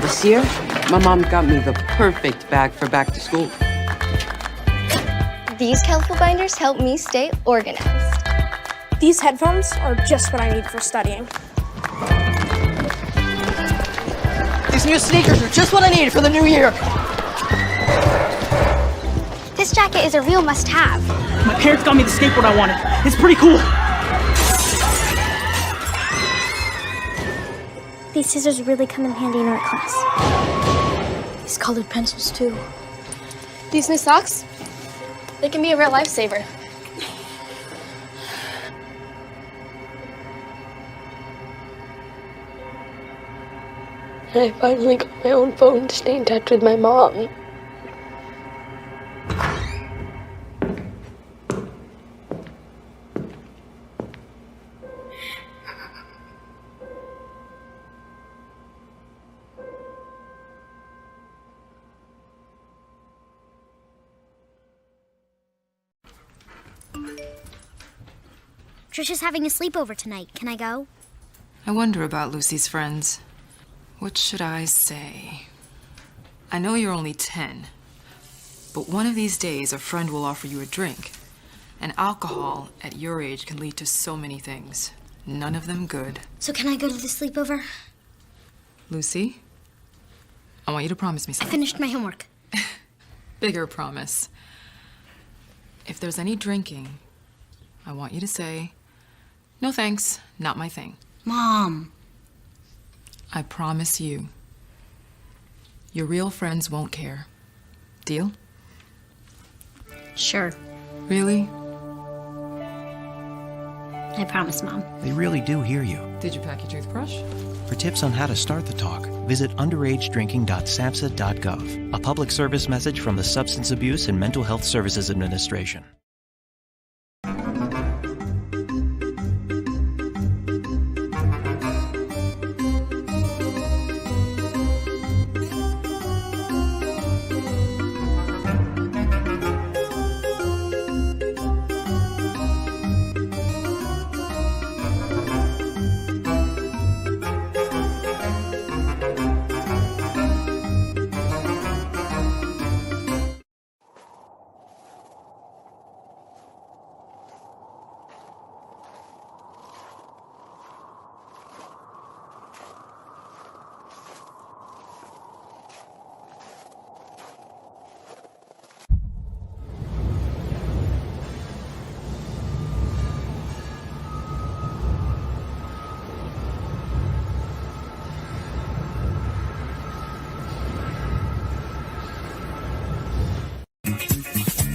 This year, my mom got me the perfect bag for back to school. These colorful binders help me stay organized. These headphones are just what I need for studying. These new sneakers are just what I need for the new year. This jacket is a real must-have. My parents got me the skateboard I wanted. It's pretty cool. These scissors really come in handy in art class. These colored pencils, too. These new socks? They can be a real lifesaver. I finally got my own phone to stay in touch with my mom. Trisha's having a sleepover tonight. Can I go? I wonder about Lucy's friends. What should I say? I know you're only 10, but one of these days a friend will offer you a drink. And alcohol at your age can lead to so many things. None of them good. So can I go to the sleepover? Lucy, I want you to promise me I something. finished my homework. Bigger promise. If there's any drinking, I want you to say, "No thanks, not my thing." Mom. I promise you. Your real friends won't care. Deal? Sure. Really? I promise, Mom. They really do hear you. Did you pack your toothbrush? For tips on how to start the talk, visit underagedrinking.samhsa.gov. A public service message from the Substance Abuse and Mental Health Services Administration.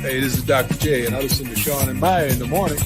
Hey, this is Dr. J, and I listen to Sean and Maya in the morning.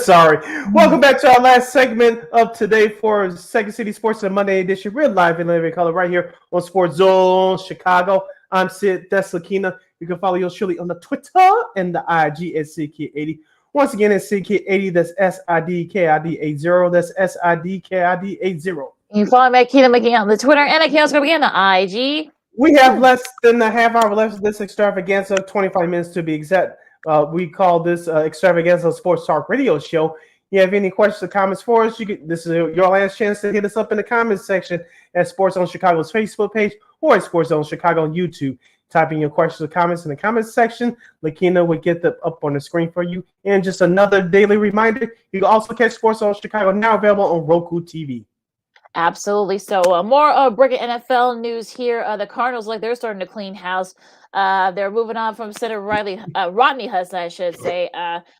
Sorry. Welcome back to our last segment of today for Second City Sports and Monday edition. We're live in living color right here on Sports Zone Chicago. I'm Sid. That's Lakeena. You can follow yours truly on the Twitter and the IG at SidKid80. Once again, it's SidKid80. That's SIDKID80. That's SIDKID80. You can follow me at Keena McGee on the Twitter and I can also be on the IG. We have less than a half hour left of this extravaganza, 25 minutes to be exact. We call this Extravaganza Sports Talk Radio Show. You have any questions or comments for us? This is your last chance to hit us up in the comments section at Sports Zone Chicago's Facebook page or at Sports Zone Chicago on YouTube. Type in your questions or comments in the comments section. Lakeena will get them up on the screen for you. And just another daily reminder, you can also catch Sports Zone Chicago now available on Roku TV. Absolutely. So more breaking NFL news here. The Cardinals, they're starting to clean house. They're moving on from Senator Rodney Hudson, I should say.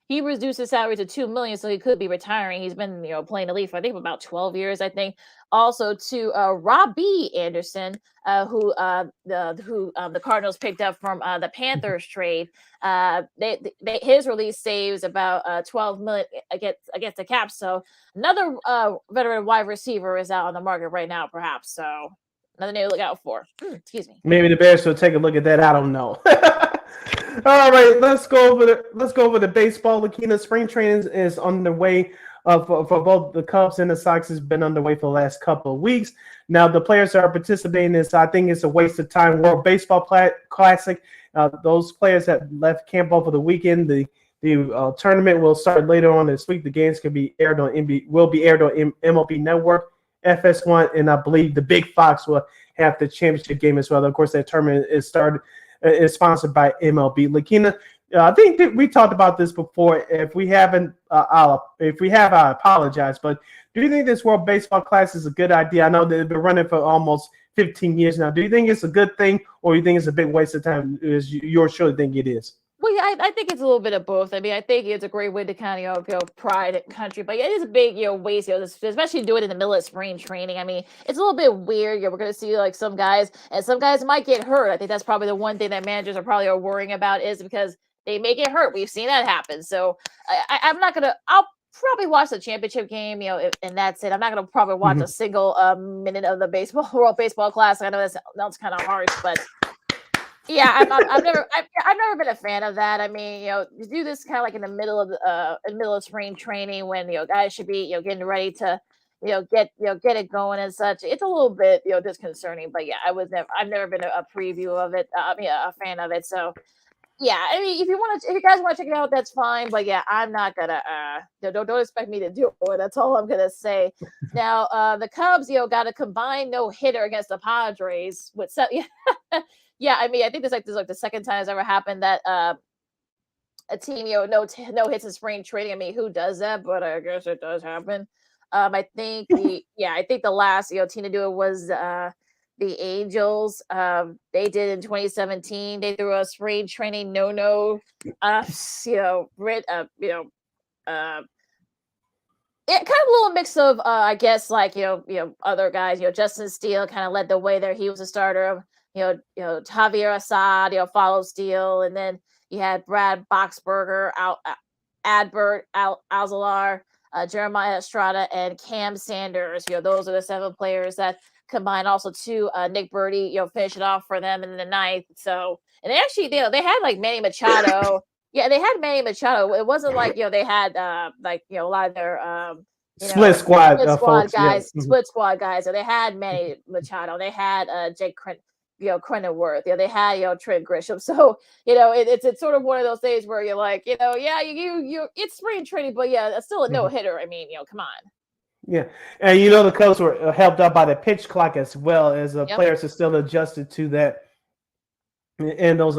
He reduced his salary to $2 million, so he could be retiring. He's been, playing the league for I think about 12 years. I think. Also to Robbie Anderson, who the Cardinals picked up from the Panthers trade. His release saves about 12 million against the cap. So another veteran wide receiver is out on the market right now, perhaps. So another name to look out for. Excuse me. Maybe the Bears will take a look at that. I don't know. All right, let's go over the baseball. Lakeena, spring training is underway. For both the Cubs and the Sox has been underway for the last couple of weeks. Now the players that are participating in this, I think it's a waste of time. World Baseball Classic. Those players that left camp over the weekend. The tournament will start later on this week. The games will be aired on MLB Network, FS1, and I believe the Big Fox will have the championship game as well. Of course, that tournament is sponsored by MLB. Lakeena, I think that we talked about this before. If we haven't, I apologize. But do you think this World Baseball Classic is a good idea? I know they've been running for almost 15 years now. Do you think it's a good thing, or do you think it's a big waste of time? As you surely think it is? Well, yeah, I think it's a little bit of both. I mean, I think it's a great way to kind of pride country, but it is a big waste, especially do it in the middle of spring training. I mean, it's a little bit weird. We're going to see some guys, and some guys might get hurt. I think that's probably the one thing that managers are probably worrying about is because they may get hurt. We've seen that happen. So I'm not gonna. I'll probably watch the championship game, and that's it. I'm not gonna probably watch a single minute of the World Baseball Classic. I know that's kind of harsh, but. Yeah, I've never been a fan of that. I mean, you do this kind of in the middle of spring training when guys should be getting ready to get it going and such. It's a little bit disconcerting, but yeah, I've never been a preview of it. A fan of it. So yeah, I mean, if you guys want to check it out, that's fine. But yeah, I'm not gonna don't expect me to do it. That's all I'm gonna say. Now, the Cubs got a combined no-hitter against the Padres with Yeah, I mean, I think this is the second time it's ever happened that a team no hits in spring training. I mean, who does that? But I guess it does happen. I think the last team to do it was the Angels, they did in 2017. They threw a spring training no, it kind of a little mix of I guess like other guys. Justin Steele kind of led the way there. He was a starter. Javier Assad, followed Steele, and then you had Brad Boxberger, Adbert Alzalar, Jeremiah Estrada, and Cam Sanders. Those are the 7 players that combined. Also, too, Nick Birdie, finish it off for them in the 9th. So, and they actually, they had like Manny Machado. Yeah, they had Manny Machado. It wasn't like they had a lot of their split squad folks, guys, yeah. split squad guys. So they had Manny Machado. They had Jake Cronenworth. They had Trent Grisham. So it's sort of one of those days where you're like, you it's spring training, but yeah, it's still a no hitter. I mean, come on. Yeah, and the Cubs were helped out by the pitch clock as well, as players are still adjusted to that, and those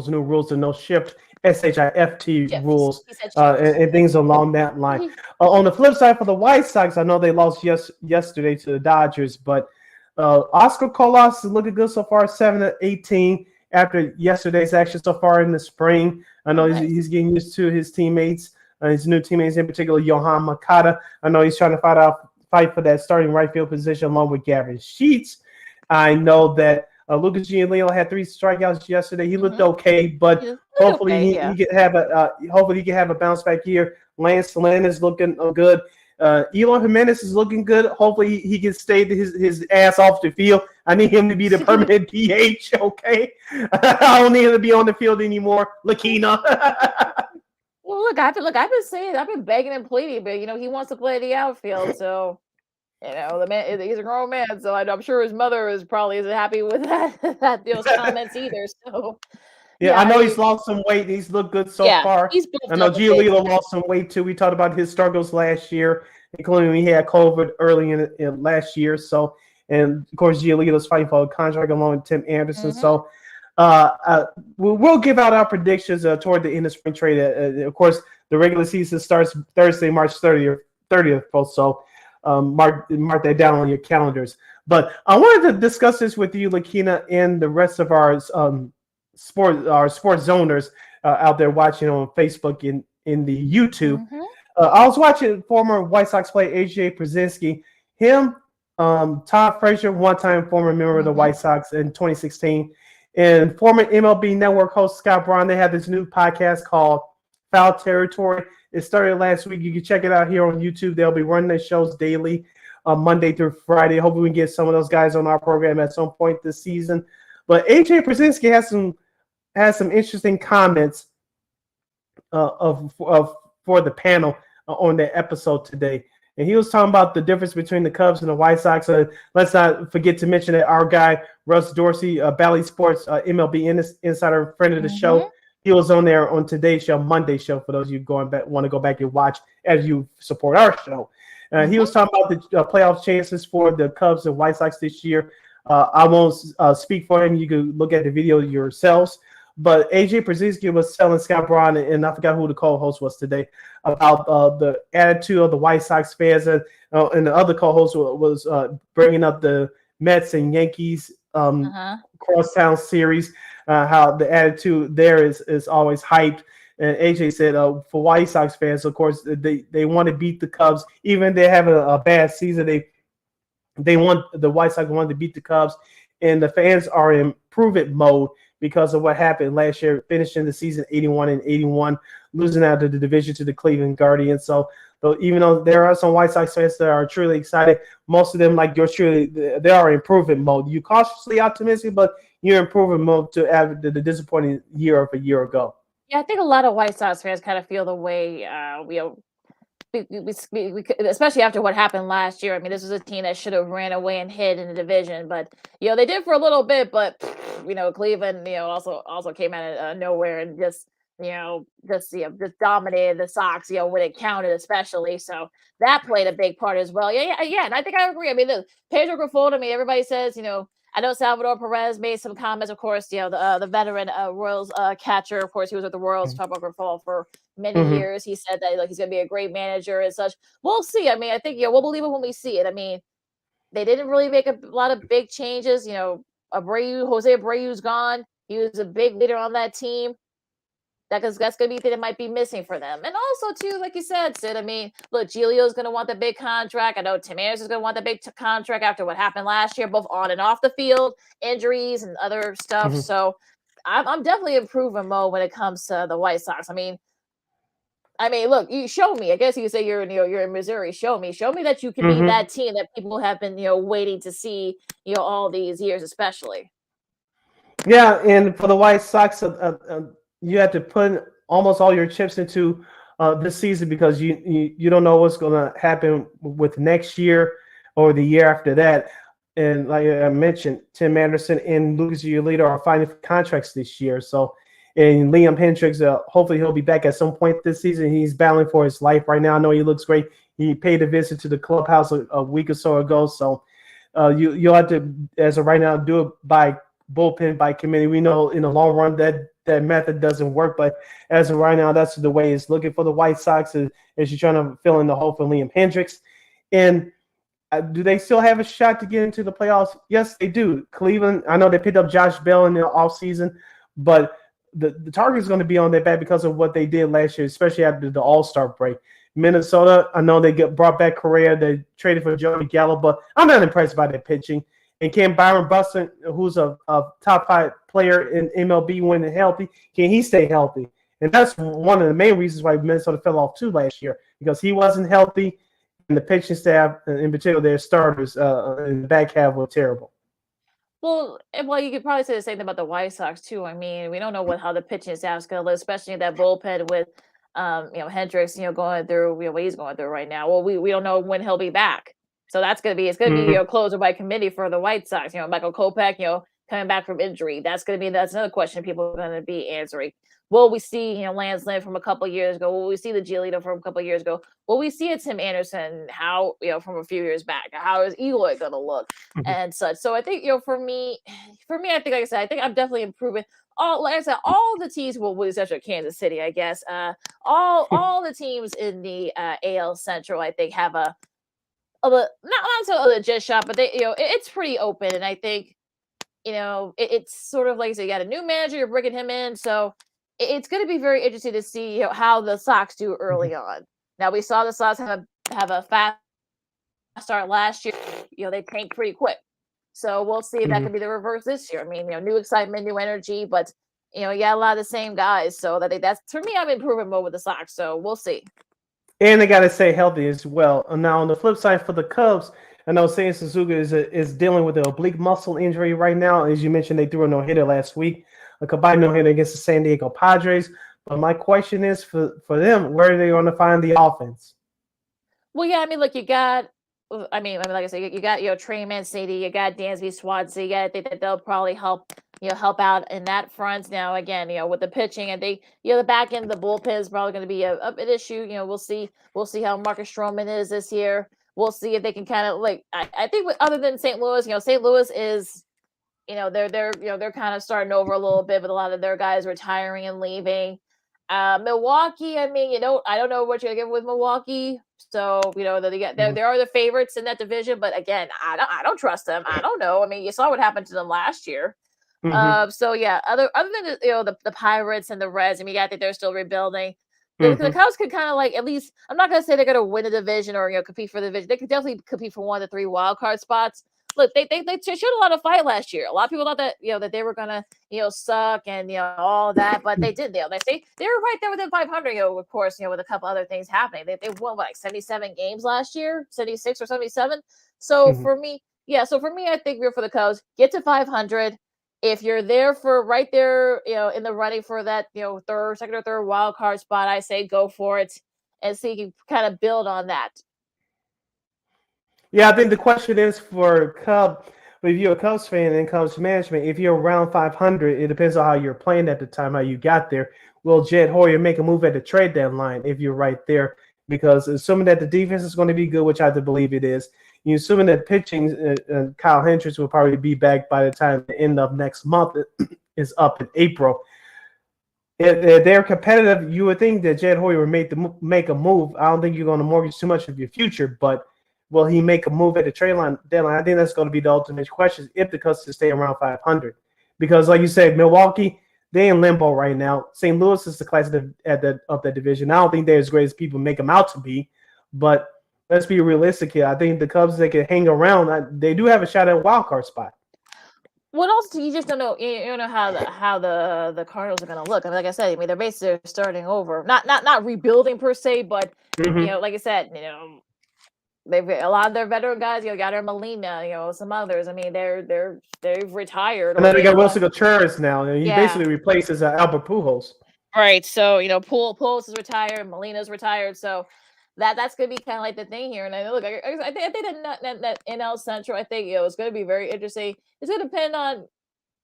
new rules and those shift SHIFT rules and things along that line. On the flip side, for the White Sox, I know they lost yesterday to the Dodgers, but Oscar Colas is looking good so far, 7-18 after yesterday's action so far in the spring. I know he's getting used to his teammates. His new teammates, in particular, Johan Makata. I know he's trying to fight for that starting right field position along with Gavin Sheets. I know that Lucas Giolito had 3 strikeouts yesterday. He looked okay, but hopefully he can have a bounce back here. Lance Lynn is looking good. Eloy Jimenez is looking good. Hopefully he can stay his ass off the field. I need him to be the permanent DH. Okay, I don't need him to be on the field anymore. Lakeena. Well, look, I've been saying, I've been begging and pleading, but he wants to play the outfield. So, the man, he's a grown man, so I'm sure his mother is probably isn't happy with those comments either. So, I know he's lost some weight. He's looked good so far. I know Giolito lost some weight too. We talked about his struggles last year, including he had COVID early in last year. So, and of course, Giolito's fighting for a contract along with Tim Anderson. So. We'll give out our predictions toward the end of spring trade. Of course, the regular season starts Thursday, March 30th, folks. So mark that down on your calendars. But I wanted to discuss this with you, Lakeena, and the rest of our sports zoners out there watching on Facebook in the YouTube. I was watching former White Sox player AJ Pierzynski. Him, Todd Frazier, one-time former member of the White Sox in 2016. And former MLB Network host Scott Braun, they have this new podcast called Foul Territory. It started last week. You can check it out here on YouTube. They'll be running their shows daily, Monday through Friday. Hopefully we can get some of those guys on our program at some point this season. But AJ Pierzynski has some interesting comments for the panel on that episode today. And he was talking about the difference between the Cubs and the White Sox. Let's not forget to mention that our guy, Russ Dorsey, Bally Sports, MLB Insider, friend of the show, he was on there on today's show, Monday show, for those of you want to go back and watch as you support our show. He was talking about the playoff chances for the Cubs and White Sox this year. I won't speak for him. You can look at the video yourselves. But AJ Pierzynski was telling Scott Braun, and I forgot who the co-host was today, about the attitude of the White Sox fans, and the other co-host was bringing up the Mets and Yankees crosstown series, how the attitude there is always hyped. And AJ said, for White Sox fans, of course, they want to beat the Cubs, even if they're having a bad season. The White Sox wanted to beat the Cubs, and the fans are in prove-it mode because of what happened last year, finishing the season 81-81, losing out to the division to the Cleveland Guardians. So even though there are some White Sox fans that are truly excited, most of them, like yours truly, they are in improvement mode. You're cautiously optimistic, but you're in improvement mode to have the disappointing year of a year ago. Yeah, I think a lot of White Sox fans kind of feel the way we especially after what happened last year. I mean, this was a team that should have ran away and hid in the division, but they did for a little bit. But Cleveland, also came out of nowhere and just dominated the Sox, when it counted, especially. So that played a big part as well. Yeah, and I think I agree. I mean, Pedro Grifol, I mean, everybody says, I know Salvador Perez made some comments, of course, the veteran Royals catcher, of course, he was with the Royals, Salvador Grifol, for many years. He said that he's going to be a great manager and such. We'll see. I mean, I think, we'll believe it when we see it. I mean, they didn't really make a lot of big changes. Jose Abreu's gone. He was a big leader on that team. That's going to be the thing that might be missing for them. And also, too, like you said, Sid, I mean, look, Giglio's going to want the big contract. I know Tim Anderson's going to want the big contract after what happened last year, both on and off the field, injuries and other stuff. Mhm. So I'm definitely improving mode when it comes to the White Sox. I mean, look, you show me. I guess you could say you're in Missouri. Show me that you can be Mhm. that team that people have been waiting to see all these years, especially. Yeah, and for the White Sox, you have to put almost all your chips into this season because you don't know what's going to happen with next year or the year after that. And like I mentioned, Tim Anderson and Lucas Giolito are fighting for contracts this year. So, and Liam Hendricks, hopefully he'll be back at some point this season. He's battling for his life right now. I know he looks great. He paid a visit to the clubhouse a week or so ago. So you'll have to, as of right now, do it by bullpen by committee. We know in the long run that method doesn't work, but as of right now, that's the way it's looking for the White Sox as you're trying to fill in the hole for Liam Hendricks. And do they still have a shot to get into the playoffs? Yes, they do. Cleveland, I know they picked up Josh Bell in the offseason, but the target is going to be on their back because of what they did last year, especially after the All-Star break. Minnesota, I know they brought back Correa. They traded for Joey Gallo, but I'm not impressed by their pitching. And can Byron Buxton, who's a top 5 player in MLB, when healthy, can he stay healthy? And that's one of the main reasons why Minnesota fell off too last year, because he wasn't healthy, and the pitching staff, in particular their starters in the back half, were terrible. Well, you could probably say the same thing about the White Sox too. I mean, we don't know how the pitching staff is going to look, especially in that bullpen with, Hendricks, going through, what he's going through right now. Well, we don't know when he'll be back, so it's going to be closer by committee for the White Sox. Michael Kopech, coming back from injury. That's another question people are going to be answering. Will we see, Lance Lynn from a couple of years ago? Will we see the Giolito from a couple of years ago? Will we see a Tim Anderson, how, from a few years back? How is Eloy going to look and such? So I think, for me, I think, like I said, I think I'm definitely improving. Like I said, all the teams with the exception of Kansas City, I guess, all the teams in the AL Central, I think, have a not so a legit shot, but they, it's pretty open, and I think, it's sort of like I said, you got a new manager, you're bringing him in, so it's going to be very interesting to see how the Sox do early on. Now, we saw the Sox have a fast start last year. They tanked pretty quick. So we'll see if that could be the reverse this year. I mean, new excitement, new energy, but you got a lot of the same guys. So that's for me, I'm improving mode with the Sox. So we'll see. And they got to stay healthy as well. Now, on the flip side for the Cubs, I know Seiya Suzuki is dealing with an oblique muscle injury right now. As you mentioned, they threw a no-hitter last week, a combined no-hitter against the San Diego Padres. But my question is for them, where are they going to find the offense? Well, yeah, look, you got, like I said, you got, Trey Mancini, you got Dansby Swanson. You got to think that they'll probably help out in that front. Now, again, with the pitching, and they, the back end of the bullpen is probably going to be an issue. We'll see how Marcus Stroman is this year. We'll see if they can kind of I think other than St. Louis, St. Louis is, they're kind of starting over a little bit with a lot of their guys retiring and leaving. Milwaukee, I don't know what you're gonna get with Milwaukee. So, they are the favorites in that division, but again, I don't trust them. I don't know. You saw what happened to them last year. So yeah, other than the Pirates and the Reds, I think they're still rebuilding. The Cubs could kind of at least, I'm not gonna say they're gonna win a division or compete for the division. They could definitely compete for one of the 3 wild card spots. Look, they showed a lot of fight last year. A lot of people thought that that they were gonna suck and all that, but they did. They were right there within 500. Of course, with a couple other things happening. They won 77 games last year, 76 or 77. So for me, I think for the Cubs, get to 500. If you're there for right there, in the running for that, second or third wild card spot, I say go for it and see if you can kind of build on that. Yeah, I think the question is for Cubs, if you're a Cubs fan and Cubs management, if you're around 500, it depends on how you're playing at the time, how you got there. Will Jed Hoyer make a move at the trade deadline if you're right there? Because assuming that the defense is going to be good, which I have to believe it is, you assuming that pitching, Kyle Hendricks will probably be back by the time the end of next month is up in April. If they're competitive, you would think that Jed Hoyer would make a move. I don't think you're going to mortgage too much of your future, but will he make a move at the trade line deadline? I think that's going to be the ultimate question if the Cubs can stay around 500. Because, like you said, Milwaukee, they're in limbo right now. St. Louis is the class of that division. I don't think they're as great as people make them out to be, but let's be realistic here. I think the Cubs, they can hang around. They do have a shot at a wild card spot. What else? You just don't know. You don't know how the Cardinals are going to look. I mean, like I said, I mean they're basically starting over, not rebuilding per se, but like I said, they've a lot of their veteran guys. Yadier Molina, some others. I mean, they've retired. And then they got Wilson Contreras now, and he Yeah. basically replaces Albert Pujols. Right. So Pujols is retired, Molina's retired. So that's gonna be kind of like the thing here. And I look, I think that NL Central, I think it's gonna be very interesting. It's gonna depend on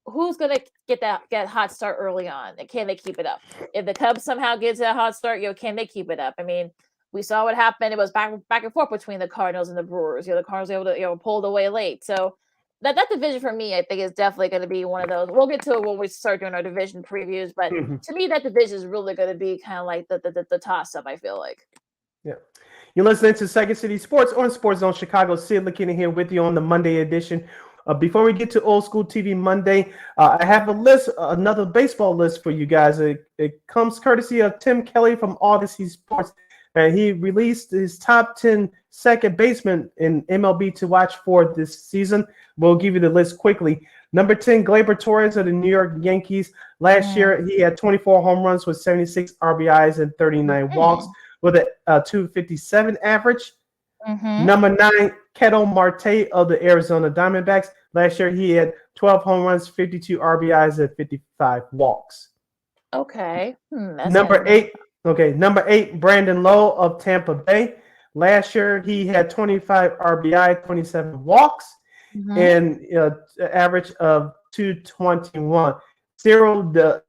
who's gonna get a hot start early on, and can they keep it up? If the Cubs somehow gets a hot start, can they keep it up? I mean, we saw what happened. It was back and forth between the Cardinals and the Brewers. The Cardinals were able to pull away late. So that division for me, I think, is definitely going to be one of those. We'll get to it when we start doing our division previews. But to me, that division is really going to be kind of like the toss up. I feel like. Yeah. You're listening to Second City Sports on Sports Zone Chicago. Sid Lakeena here with you on the Monday edition. Before we get to Old School TV Monday, I have a list, another baseball list for you guys. It comes courtesy of Tim Kelly from Odyssey Sports. And he released his top 10 second basemen in MLB to watch for this season. We'll give you the list quickly. Number 10, Gleyber Torres of the New York Yankees. Last year, he had 24 home runs with 76 RBIs and 39 walks with a 257 average. Number 9, Ketel Marte of the Arizona Diamondbacks. Last year, he had 12 home runs, 52 RBIs, and 55 walks. Okay. Number 8, Brandon Lowe of Tampa Bay. Last year, he had 25 RBI, 27 walks, and average of 221.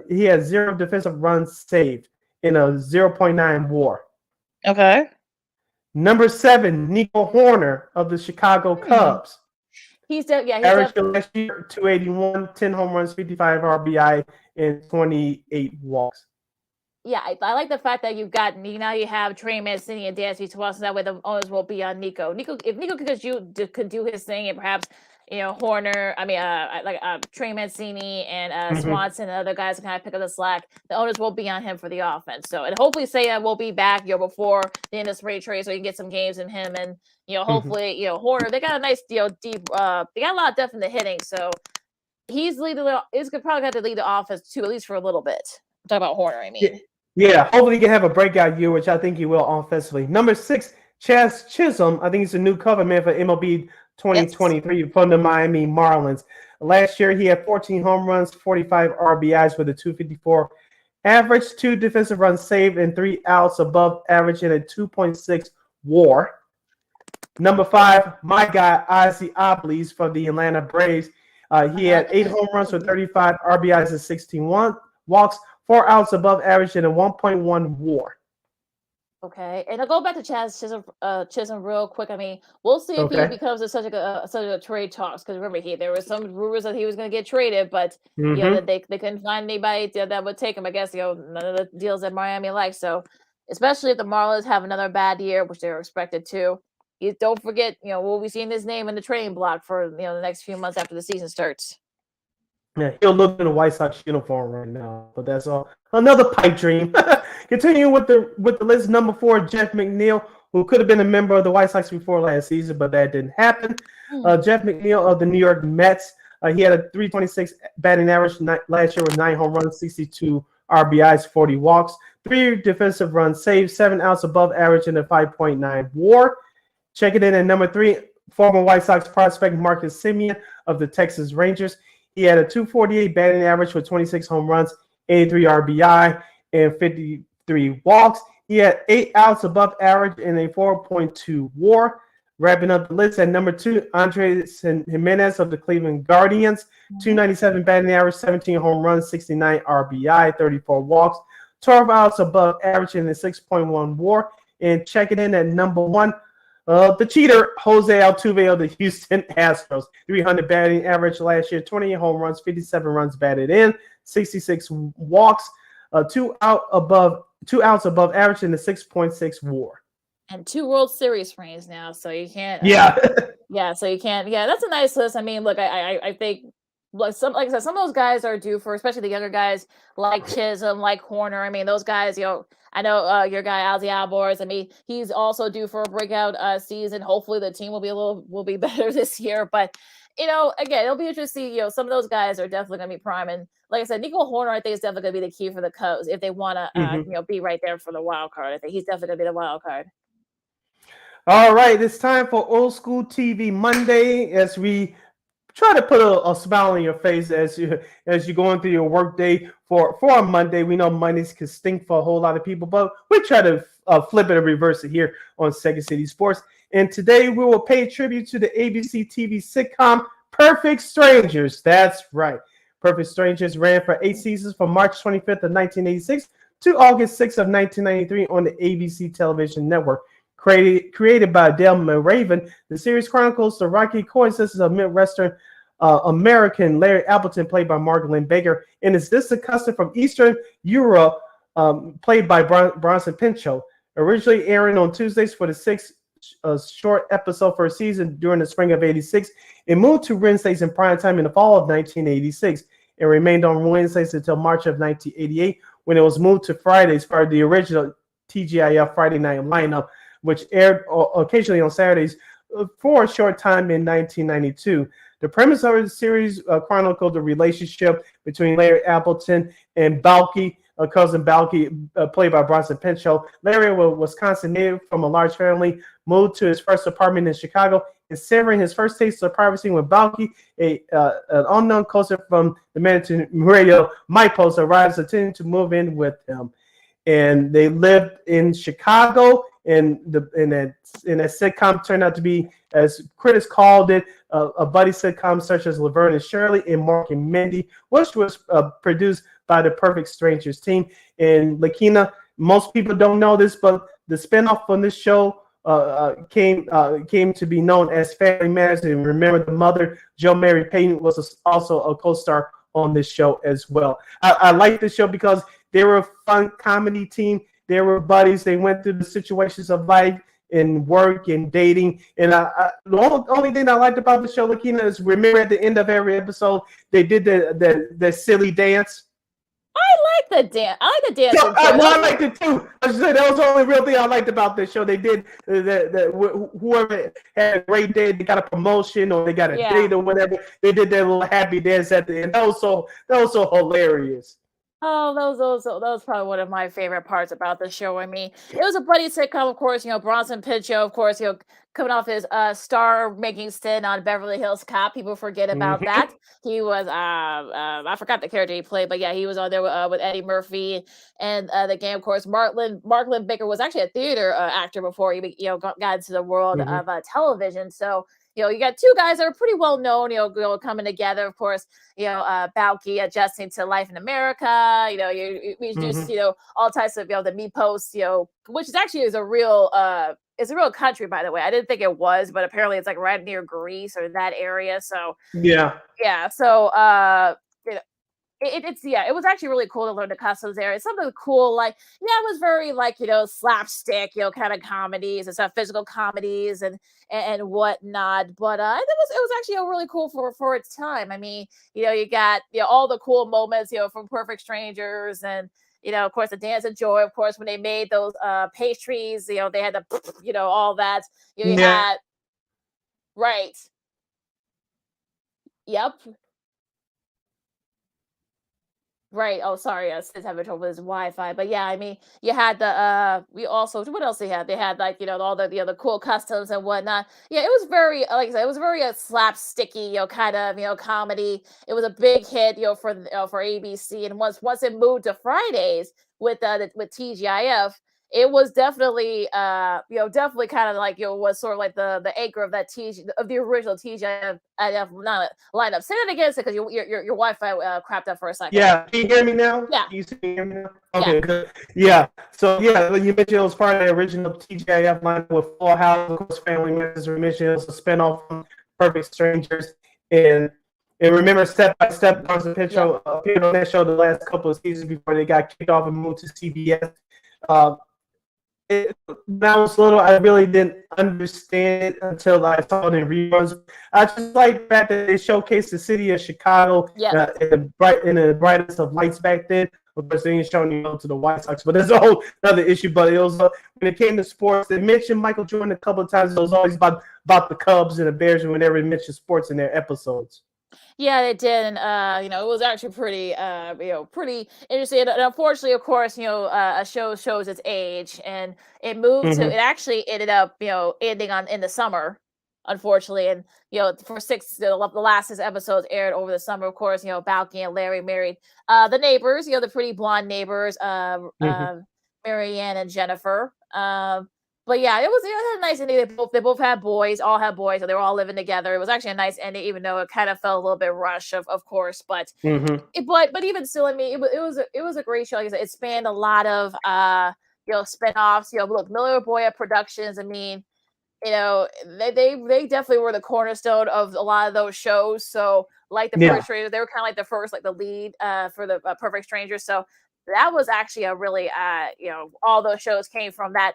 He had 0 defensive runs saved in a 0.9 WAR. Okay. Number 7, Nico Horner of the Chicago Cubs. He's average last year 281, 10 home runs, 55 RBI, and 28 walks. Yeah, I like the fact that you've got now you have Trey Mancini and Dansby Swanson. That way the owners will be on Nico. If Nico could do his thing, and perhaps Horner, Trey Mancini and Swanson and other guys can kind of pick up the slack. The owners will be on him for the offense. So and hopefully Seiya will be back before the end of spring trade, so you can get some games in him. And hopefully Horner, they got a nice deep. They got a lot of depth in the hitting, so he's probably got to lead the offense too, at least for a little bit. I'm talking about Horner, I mean. Yeah, hopefully he can have a breakout year, which I think he will offensively. Number 6, Chaz Chisholm. I think he's a new cover man for MLB 2023 from the Miami Marlins. Last year, he had 14 home runs, 45 RBIs with a 254 average, 2 defensive runs saved, and 3 outs above average in a 2.6 WAR. Number 5, my guy, Ozzie Albies from the Atlanta Braves. He had 8 home runs with 35 RBIs and 16 walks, 4 outs above average in a 1.1 WAR. Okay, and I'll go back to Chaz Chisholm real quick. I mean, we'll see if he becomes such a trade talks. Because remember, there were some rumors that he was going to get traded, but that they couldn't find anybody that would take him. I guess none of the deals that Miami likes. So, especially if the Marlins have another bad year, which they're expected to, don't forget, we'll be seeing his name in the trading block for the next few months after the season starts. Yeah, he'll look in a White Sox uniform right now, but that's all. Another pipe dream. Continuing with the list, number 4, Jeff McNeil, who could have been a member of the White Sox before last season, but that didn't happen. Jeff McNeil of the New York Mets. He had a 326 batting average last year with 9 home runs, 62 RBIs, 40 walks, 3 defensive runs saved, 7 outs above average in a 5.9 WAR. Checking in at number 3, former White Sox prospect Marcus Semien of the Texas Rangers. He had a 248 batting average with 26 home runs, 83 RBI, and 53 walks. He had 8 outs above average in a 4.2 WAR. Wrapping up the list at number 2, Andres Jimenez of the Cleveland Guardians. 297 batting average, 17 home runs, 69 RBI, 34 walks, 12 outs above average in a 6.1 WAR. And checking in at number 1, the cheater, Jose Altuve of the Houston Astros. 300 batting average last year, 28 home runs, 57 runs batted in, 66 walks, 2 outs above average in the 6.6 WAR. And 2 World Series rings now, so you can't. Yeah. Yeah, so you can't. Yeah, that's a nice list. I mean, look, I think like I said, some of those guys are due for, especially the younger guys like Chisholm, like Horner. I mean, those guys, I know your guy Ozzy Alvarez. I mean, he's also due for a breakout season. Hopefully, the team will be better this year. But again, it'll be interesting. Some of those guys are definitely going to be prime. And like I said, Nico Horner, I think is definitely going to be the key for the Cubs if they want to, be right there for the wild card. I think he's definitely going to be the wild card. All right, it's time for Old School TV Monday as we try to put a smile on your face as you're going through your work day for a Monday. We know Mondays can stink for a whole lot of people, but we try to flip it and reverse it here on Second City Sports. And today we will pay tribute to the ABC TV sitcom Perfect Strangers. That's right. Perfect Strangers ran for 8 seasons from March 25th of 1986 to August 6th of 1993 on the ABC television network. Created by Dale Raven, the series chronicles the rocky coexistence of Midwestern American Larry Appleton, played by Margolin Baker, and is distant cousin from Eastern Europe, played by Bronson Pinchot. Originally airing on Tuesdays for the 6 short episode for a season during the spring of '86, it moved to Wednesdays in prime time in the fall of 1986. It remained on Wednesdays until March of 1988, when it was moved to Fridays for the original TGIF Friday night lineup, which aired occasionally on Saturdays for a short time in 1992. The premise of the series chronicled the relationship between Larry Appleton and Balky, cousin Balky, played by Bronson Pinchot. Larry was a Wisconsin native from a large family, moved to his first apartment in Chicago, and savoring his first taste of privacy with Balky, an unknown cousin from the Manhattan radio, Mike Post, arrives attempting to move in with him. And they lived in Chicago, and that sitcom turned out to be, as critics called it, a buddy sitcom such as Laverne and Shirley and Mark and Mindy, which was produced by the Perfect Strangers team. And Lakeena, most people don't know this, but the spinoff from this show came to be known as Family Matters. And remember, the mother, Jo Mary Payton, was also a co-star on this show as well. I like this show because they were a fun comedy team. They were buddies. They went through the situations of life and work and dating. And the only thing I liked about the show, Lakeena, is remember at the end of every episode, they did the silly dance. I like the dance. I like the dance. I liked it too. I should say that was the only real thing I liked about this show. They did whoever had a great day, they got a promotion or they got a date or whatever. They did their little happy dance at the end. That was so hilarious. Oh, that was probably one of my favorite parts about the show. I mean, it was a buddy sitcom, of course. Bronson Pinchot, of course. Coming off his star-making stint on Beverly Hills Cop. People forget about that. He was I forgot the character he played, but yeah, he was on there with Eddie Murphy and the game. Of course, Marklin Baker was actually a theater actor before he got into the world of television. So. You got 2 guys that are pretty well known, coming together. Of course, Balky adjusting to life in America. We introduced, all types of, the Me Post, which is actually is a real country, by the way. I didn't think it was, but apparently it's like right near Greece or that area. So yeah. So it was actually really cool to learn the customs there. It's something cool, it was very slapstick, kind of comedies and stuff, physical comedies and whatnot. But it was actually a really cool for its time. I mean, you got all the cool moments, from Perfect Strangers and of course the Dance of Joy, of course, when they made those pastries, they had the all that. You had right. Yep. Right. Oh, sorry. Sid's having trouble with his Wi-Fi, but yeah, I mean, you had the we also what else they had? They had all the other cool customs and whatnot. Yeah, it was very like I said, it was very slapsticky, kind of comedy. It was a big hit, for ABC, and once it moved to Fridays with TGIF. It was definitely, definitely kind of was sort of like the anchor of that of the original TGIF lineup. Say that again, because your Wi-Fi crapped up for a second. Yeah, can you hear me now? Yeah. Can you hear me now? Okay, good. Yeah. So when you mentioned it was part of the original TGIF lineup with Full House, of course, Family Matters. You mentioned it was a spinoff from Perfect Strangers, and remember, Step by Step, Bronson Pinchot appeared on that show the last couple of seasons before they got kicked off and moved to CBS. When I was little, I really didn't understand it until I saw it in reruns. I just like the fact that they showcased the city of Chicago in the brightest of lights back then. Of course, they ain't showing to the White Sox, but that's a whole other issue. But it was when it came to sports, they mentioned Michael Jordan a couple of times. It was always about the Cubs and the Bears whenever they mentioned sports in their episodes. Yeah, they did, and it was actually pretty, pretty interesting. And unfortunately, of course, a show shows its age, and it moved to. It actually ended up, ending in the summer, unfortunately, and for the last 6 episodes aired over the summer. Of course, Balky and Larry married the neighbors, the pretty blonde neighbors, Marianne and Jennifer. But yeah, it was a nice ending. They both had boys, all had boys, so they were all living together. It was actually a nice ending, even though it kind of felt a little bit rushed, of course. But but even still, I mean, it was a great show. Like I said, it spanned a lot of spinoffs. Look, Miller Boya Productions. I mean, they definitely were the cornerstone of a lot of those shows. So like the Perfect Strangers, they were kind of like the first, like the lead for the Perfect Strangers. So that was actually a really all those shows came from that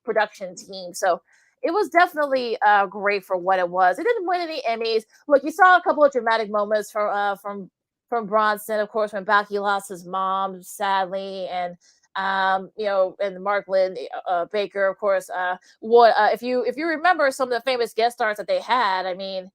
production team. So it was definitely great for what it was. It didn't win any Emmys. Look, you saw a couple of dramatic moments from Bronson, of course, when Balky lost his mom, sadly, and and Mark Lynn Baker, of course. If you remember some of the famous guest stars that they had, I mean,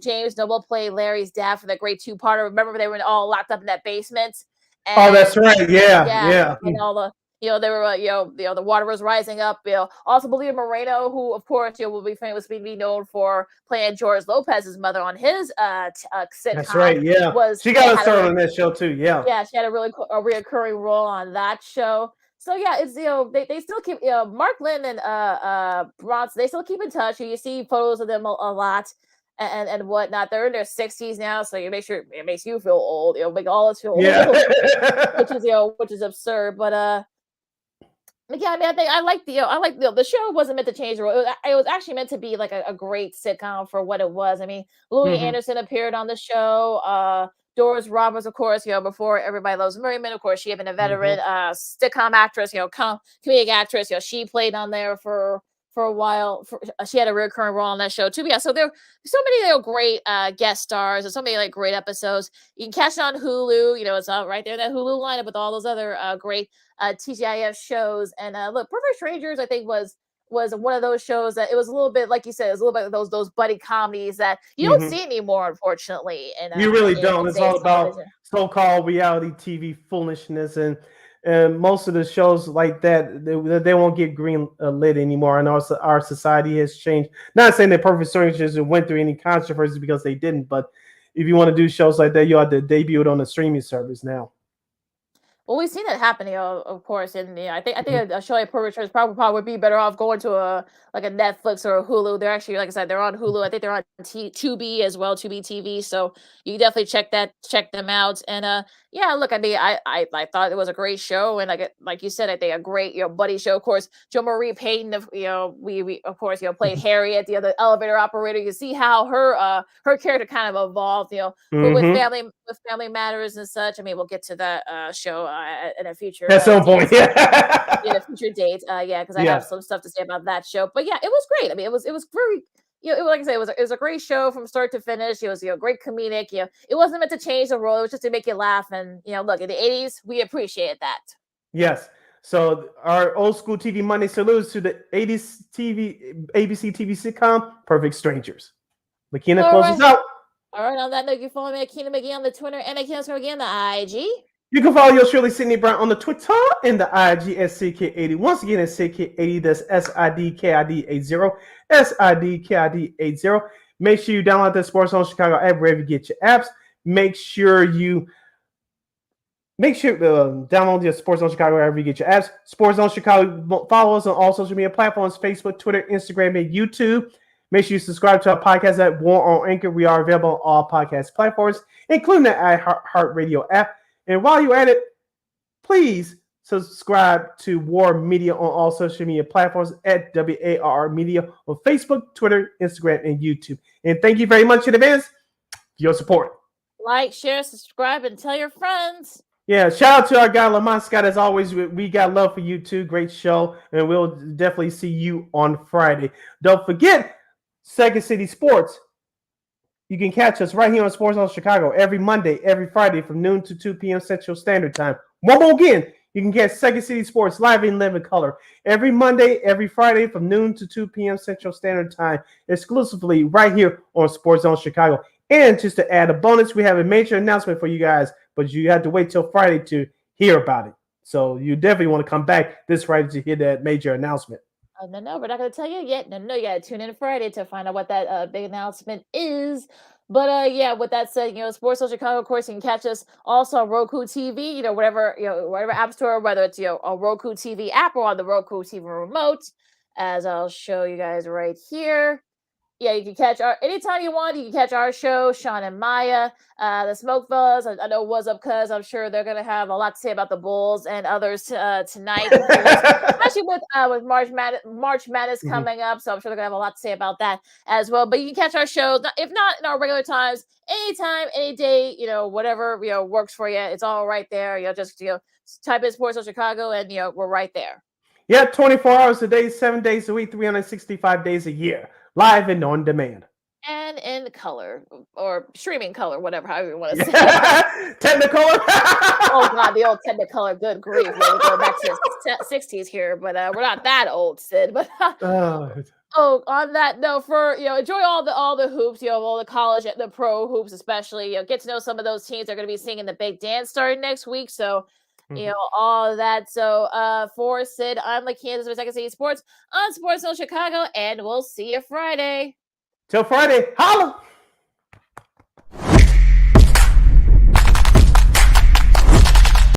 James Noble played Larry's dad for the great 2-parter. Remember they were all locked up in that basement. And, that's right. Yeah. And all the they were the water was rising up. Also Belita Moreno, who of course will be famously be known for playing George Lopez's mother on his sitcom. That's right. Yeah, she got a start on that show too. Yeah, she had a reoccurring role on that show. So yeah, it's they still keep Mark Lynn and Bronson. They still keep in touch. You see photos of them a lot. And whatnot. They're in their 60s now, so you make sure it makes you feel old. Make all us feel old, which is absurd. But yeah, I mean, I like the show wasn't meant to change the role. It was actually meant to be like a great sitcom for what it was. I mean, Louis Anderson appeared on the show. Doris Roberts, of course, before Everybody Loves Merriman, of course, she had been a veteran sitcom actress, comedic actress. She played on there for a while. She had a recurring role on that show too. But yeah, so there are so many great guest stars and so many great episodes. You can catch it on Hulu. It's right there in that Hulu lineup with all those other great TGIF shows. And look, Perfect Strangers, I think was one of those shows that it was a little bit, like you said, it was a little bit of those buddy comedies that you don't see anymore, unfortunately. And you really don't. It's all about so-called reality TV foolishness, and most of the shows like that, they won't get green lit anymore. And also our society has changed. Not saying that Perfect Strangers went through any controversy because they didn't, but if you want to do shows like that, you have to debut it on a streaming service now. Well, we've seen it happening, of course, and I think a show like Perfect Strangers probably would be better off going to a Netflix or a Hulu. They're actually, like I said, they're on Hulu. I think they're on Tubi as well, Tubi TV. So you can definitely check them out. And yeah, look, I mean, I thought it was a great show, and like you said, I think a great buddy show. Of course, Jo Marie Payton, we of course played Harriet, the other elevator operator. You see how her character kind of evolved, with family matters and such. I mean, we'll get to that show in a future at some point, in a future date, because I have some stuff to say about that show. But yeah, it was great. I mean, it was very, like I said, it was a great show from start to finish. It was great comedic. It wasn't meant to change the role; it was just to make you laugh. And look, in the 80s, we appreciated that. Yes. So our old school TV Monday salutes to the 80s ABC TV sitcom Perfect Strangers. Lakeena closes out. All right, on that note, you follow me at Lakeena McGee on the Twitter and Lakeena McGee on the IG. You can follow your Shirley Sydney Brown on the Twitter and the IG at CK80. Once again, it's CK80. That's SIDKID80. SIDKID80. Make sure you download the Sports Zone Chicago app wherever you get your apps. Make sure to download your Sports Zone Chicago wherever you get your apps. Sports Zone Chicago. Follow us on all social media platforms: Facebook, Twitter, Instagram, and YouTube. Make sure you subscribe to our podcast at War on Anchor. We are available on all podcast platforms, including the iHeartRadio app. And while you're at it, please subscribe to War Media on all social media platforms at WAR Media on Facebook, Twitter, Instagram, and YouTube. And thank you very much in advance for your support. Like, share, subscribe, and tell your friends. Yeah, shout out to our guy Lamont Scott. As always, we got love for you too. Great show, and we'll definitely see you on Friday. Don't forget, Second City Sports. You can catch us right here on Sports Zone Chicago every Monday, every Friday from noon to 2 p.m. Central Standard Time. One more again, you can catch Second City Sports live in living color every Monday, every Friday from noon to 2 p.m. Central Standard Time, exclusively right here on Sports Zone Chicago. And just to add a bonus, we have a major announcement for you guys, but you have to wait till Friday to hear about it. So you definitely want to come back this Friday to hear that major announcement. Oh, no, we're not going to tell you yet. No, you got to tune in Friday to find out what that big announcement is. But yeah, with that said, Sports Social Chicago, of course, you can catch us also on Roku TV, whatever app store, whether it's, a Roku TV app or on the Roku TV remote, as I'll show you guys right here. Yeah, you can catch anytime you want. You can catch our show, Sean and Maya, the Smoke Fellas. I know What's Up, cuz I'm sure they're gonna have a lot to say about the Bulls and others tonight, of course, especially with March Madness coming up. So I'm sure they're gonna have a lot to say about that as well. But you can catch our shows, if not in our regular times, anytime, any day, whatever works for you. It's all right there. Just type in Sports of Chicago, and we're right there. Yeah, 24 hours a day, 7 days a week, 365 days a year. Live and on demand. And in color or streaming color, whatever, however you want to say. Technicolor. Oh God, the old Technicolor. Good grief. We're going back to the 60s here, but we're not that old, Sid. But on that note, enjoy all the hoops, all the college and the pro hoops, especially. Get to know some of those teams they're going to be singing the big dance starting next week. So. All of that. So for Sid, I'm Lakeena with Second City Sports on Sports Zone Chicago, and we'll see you Friday. Till Friday. Holla!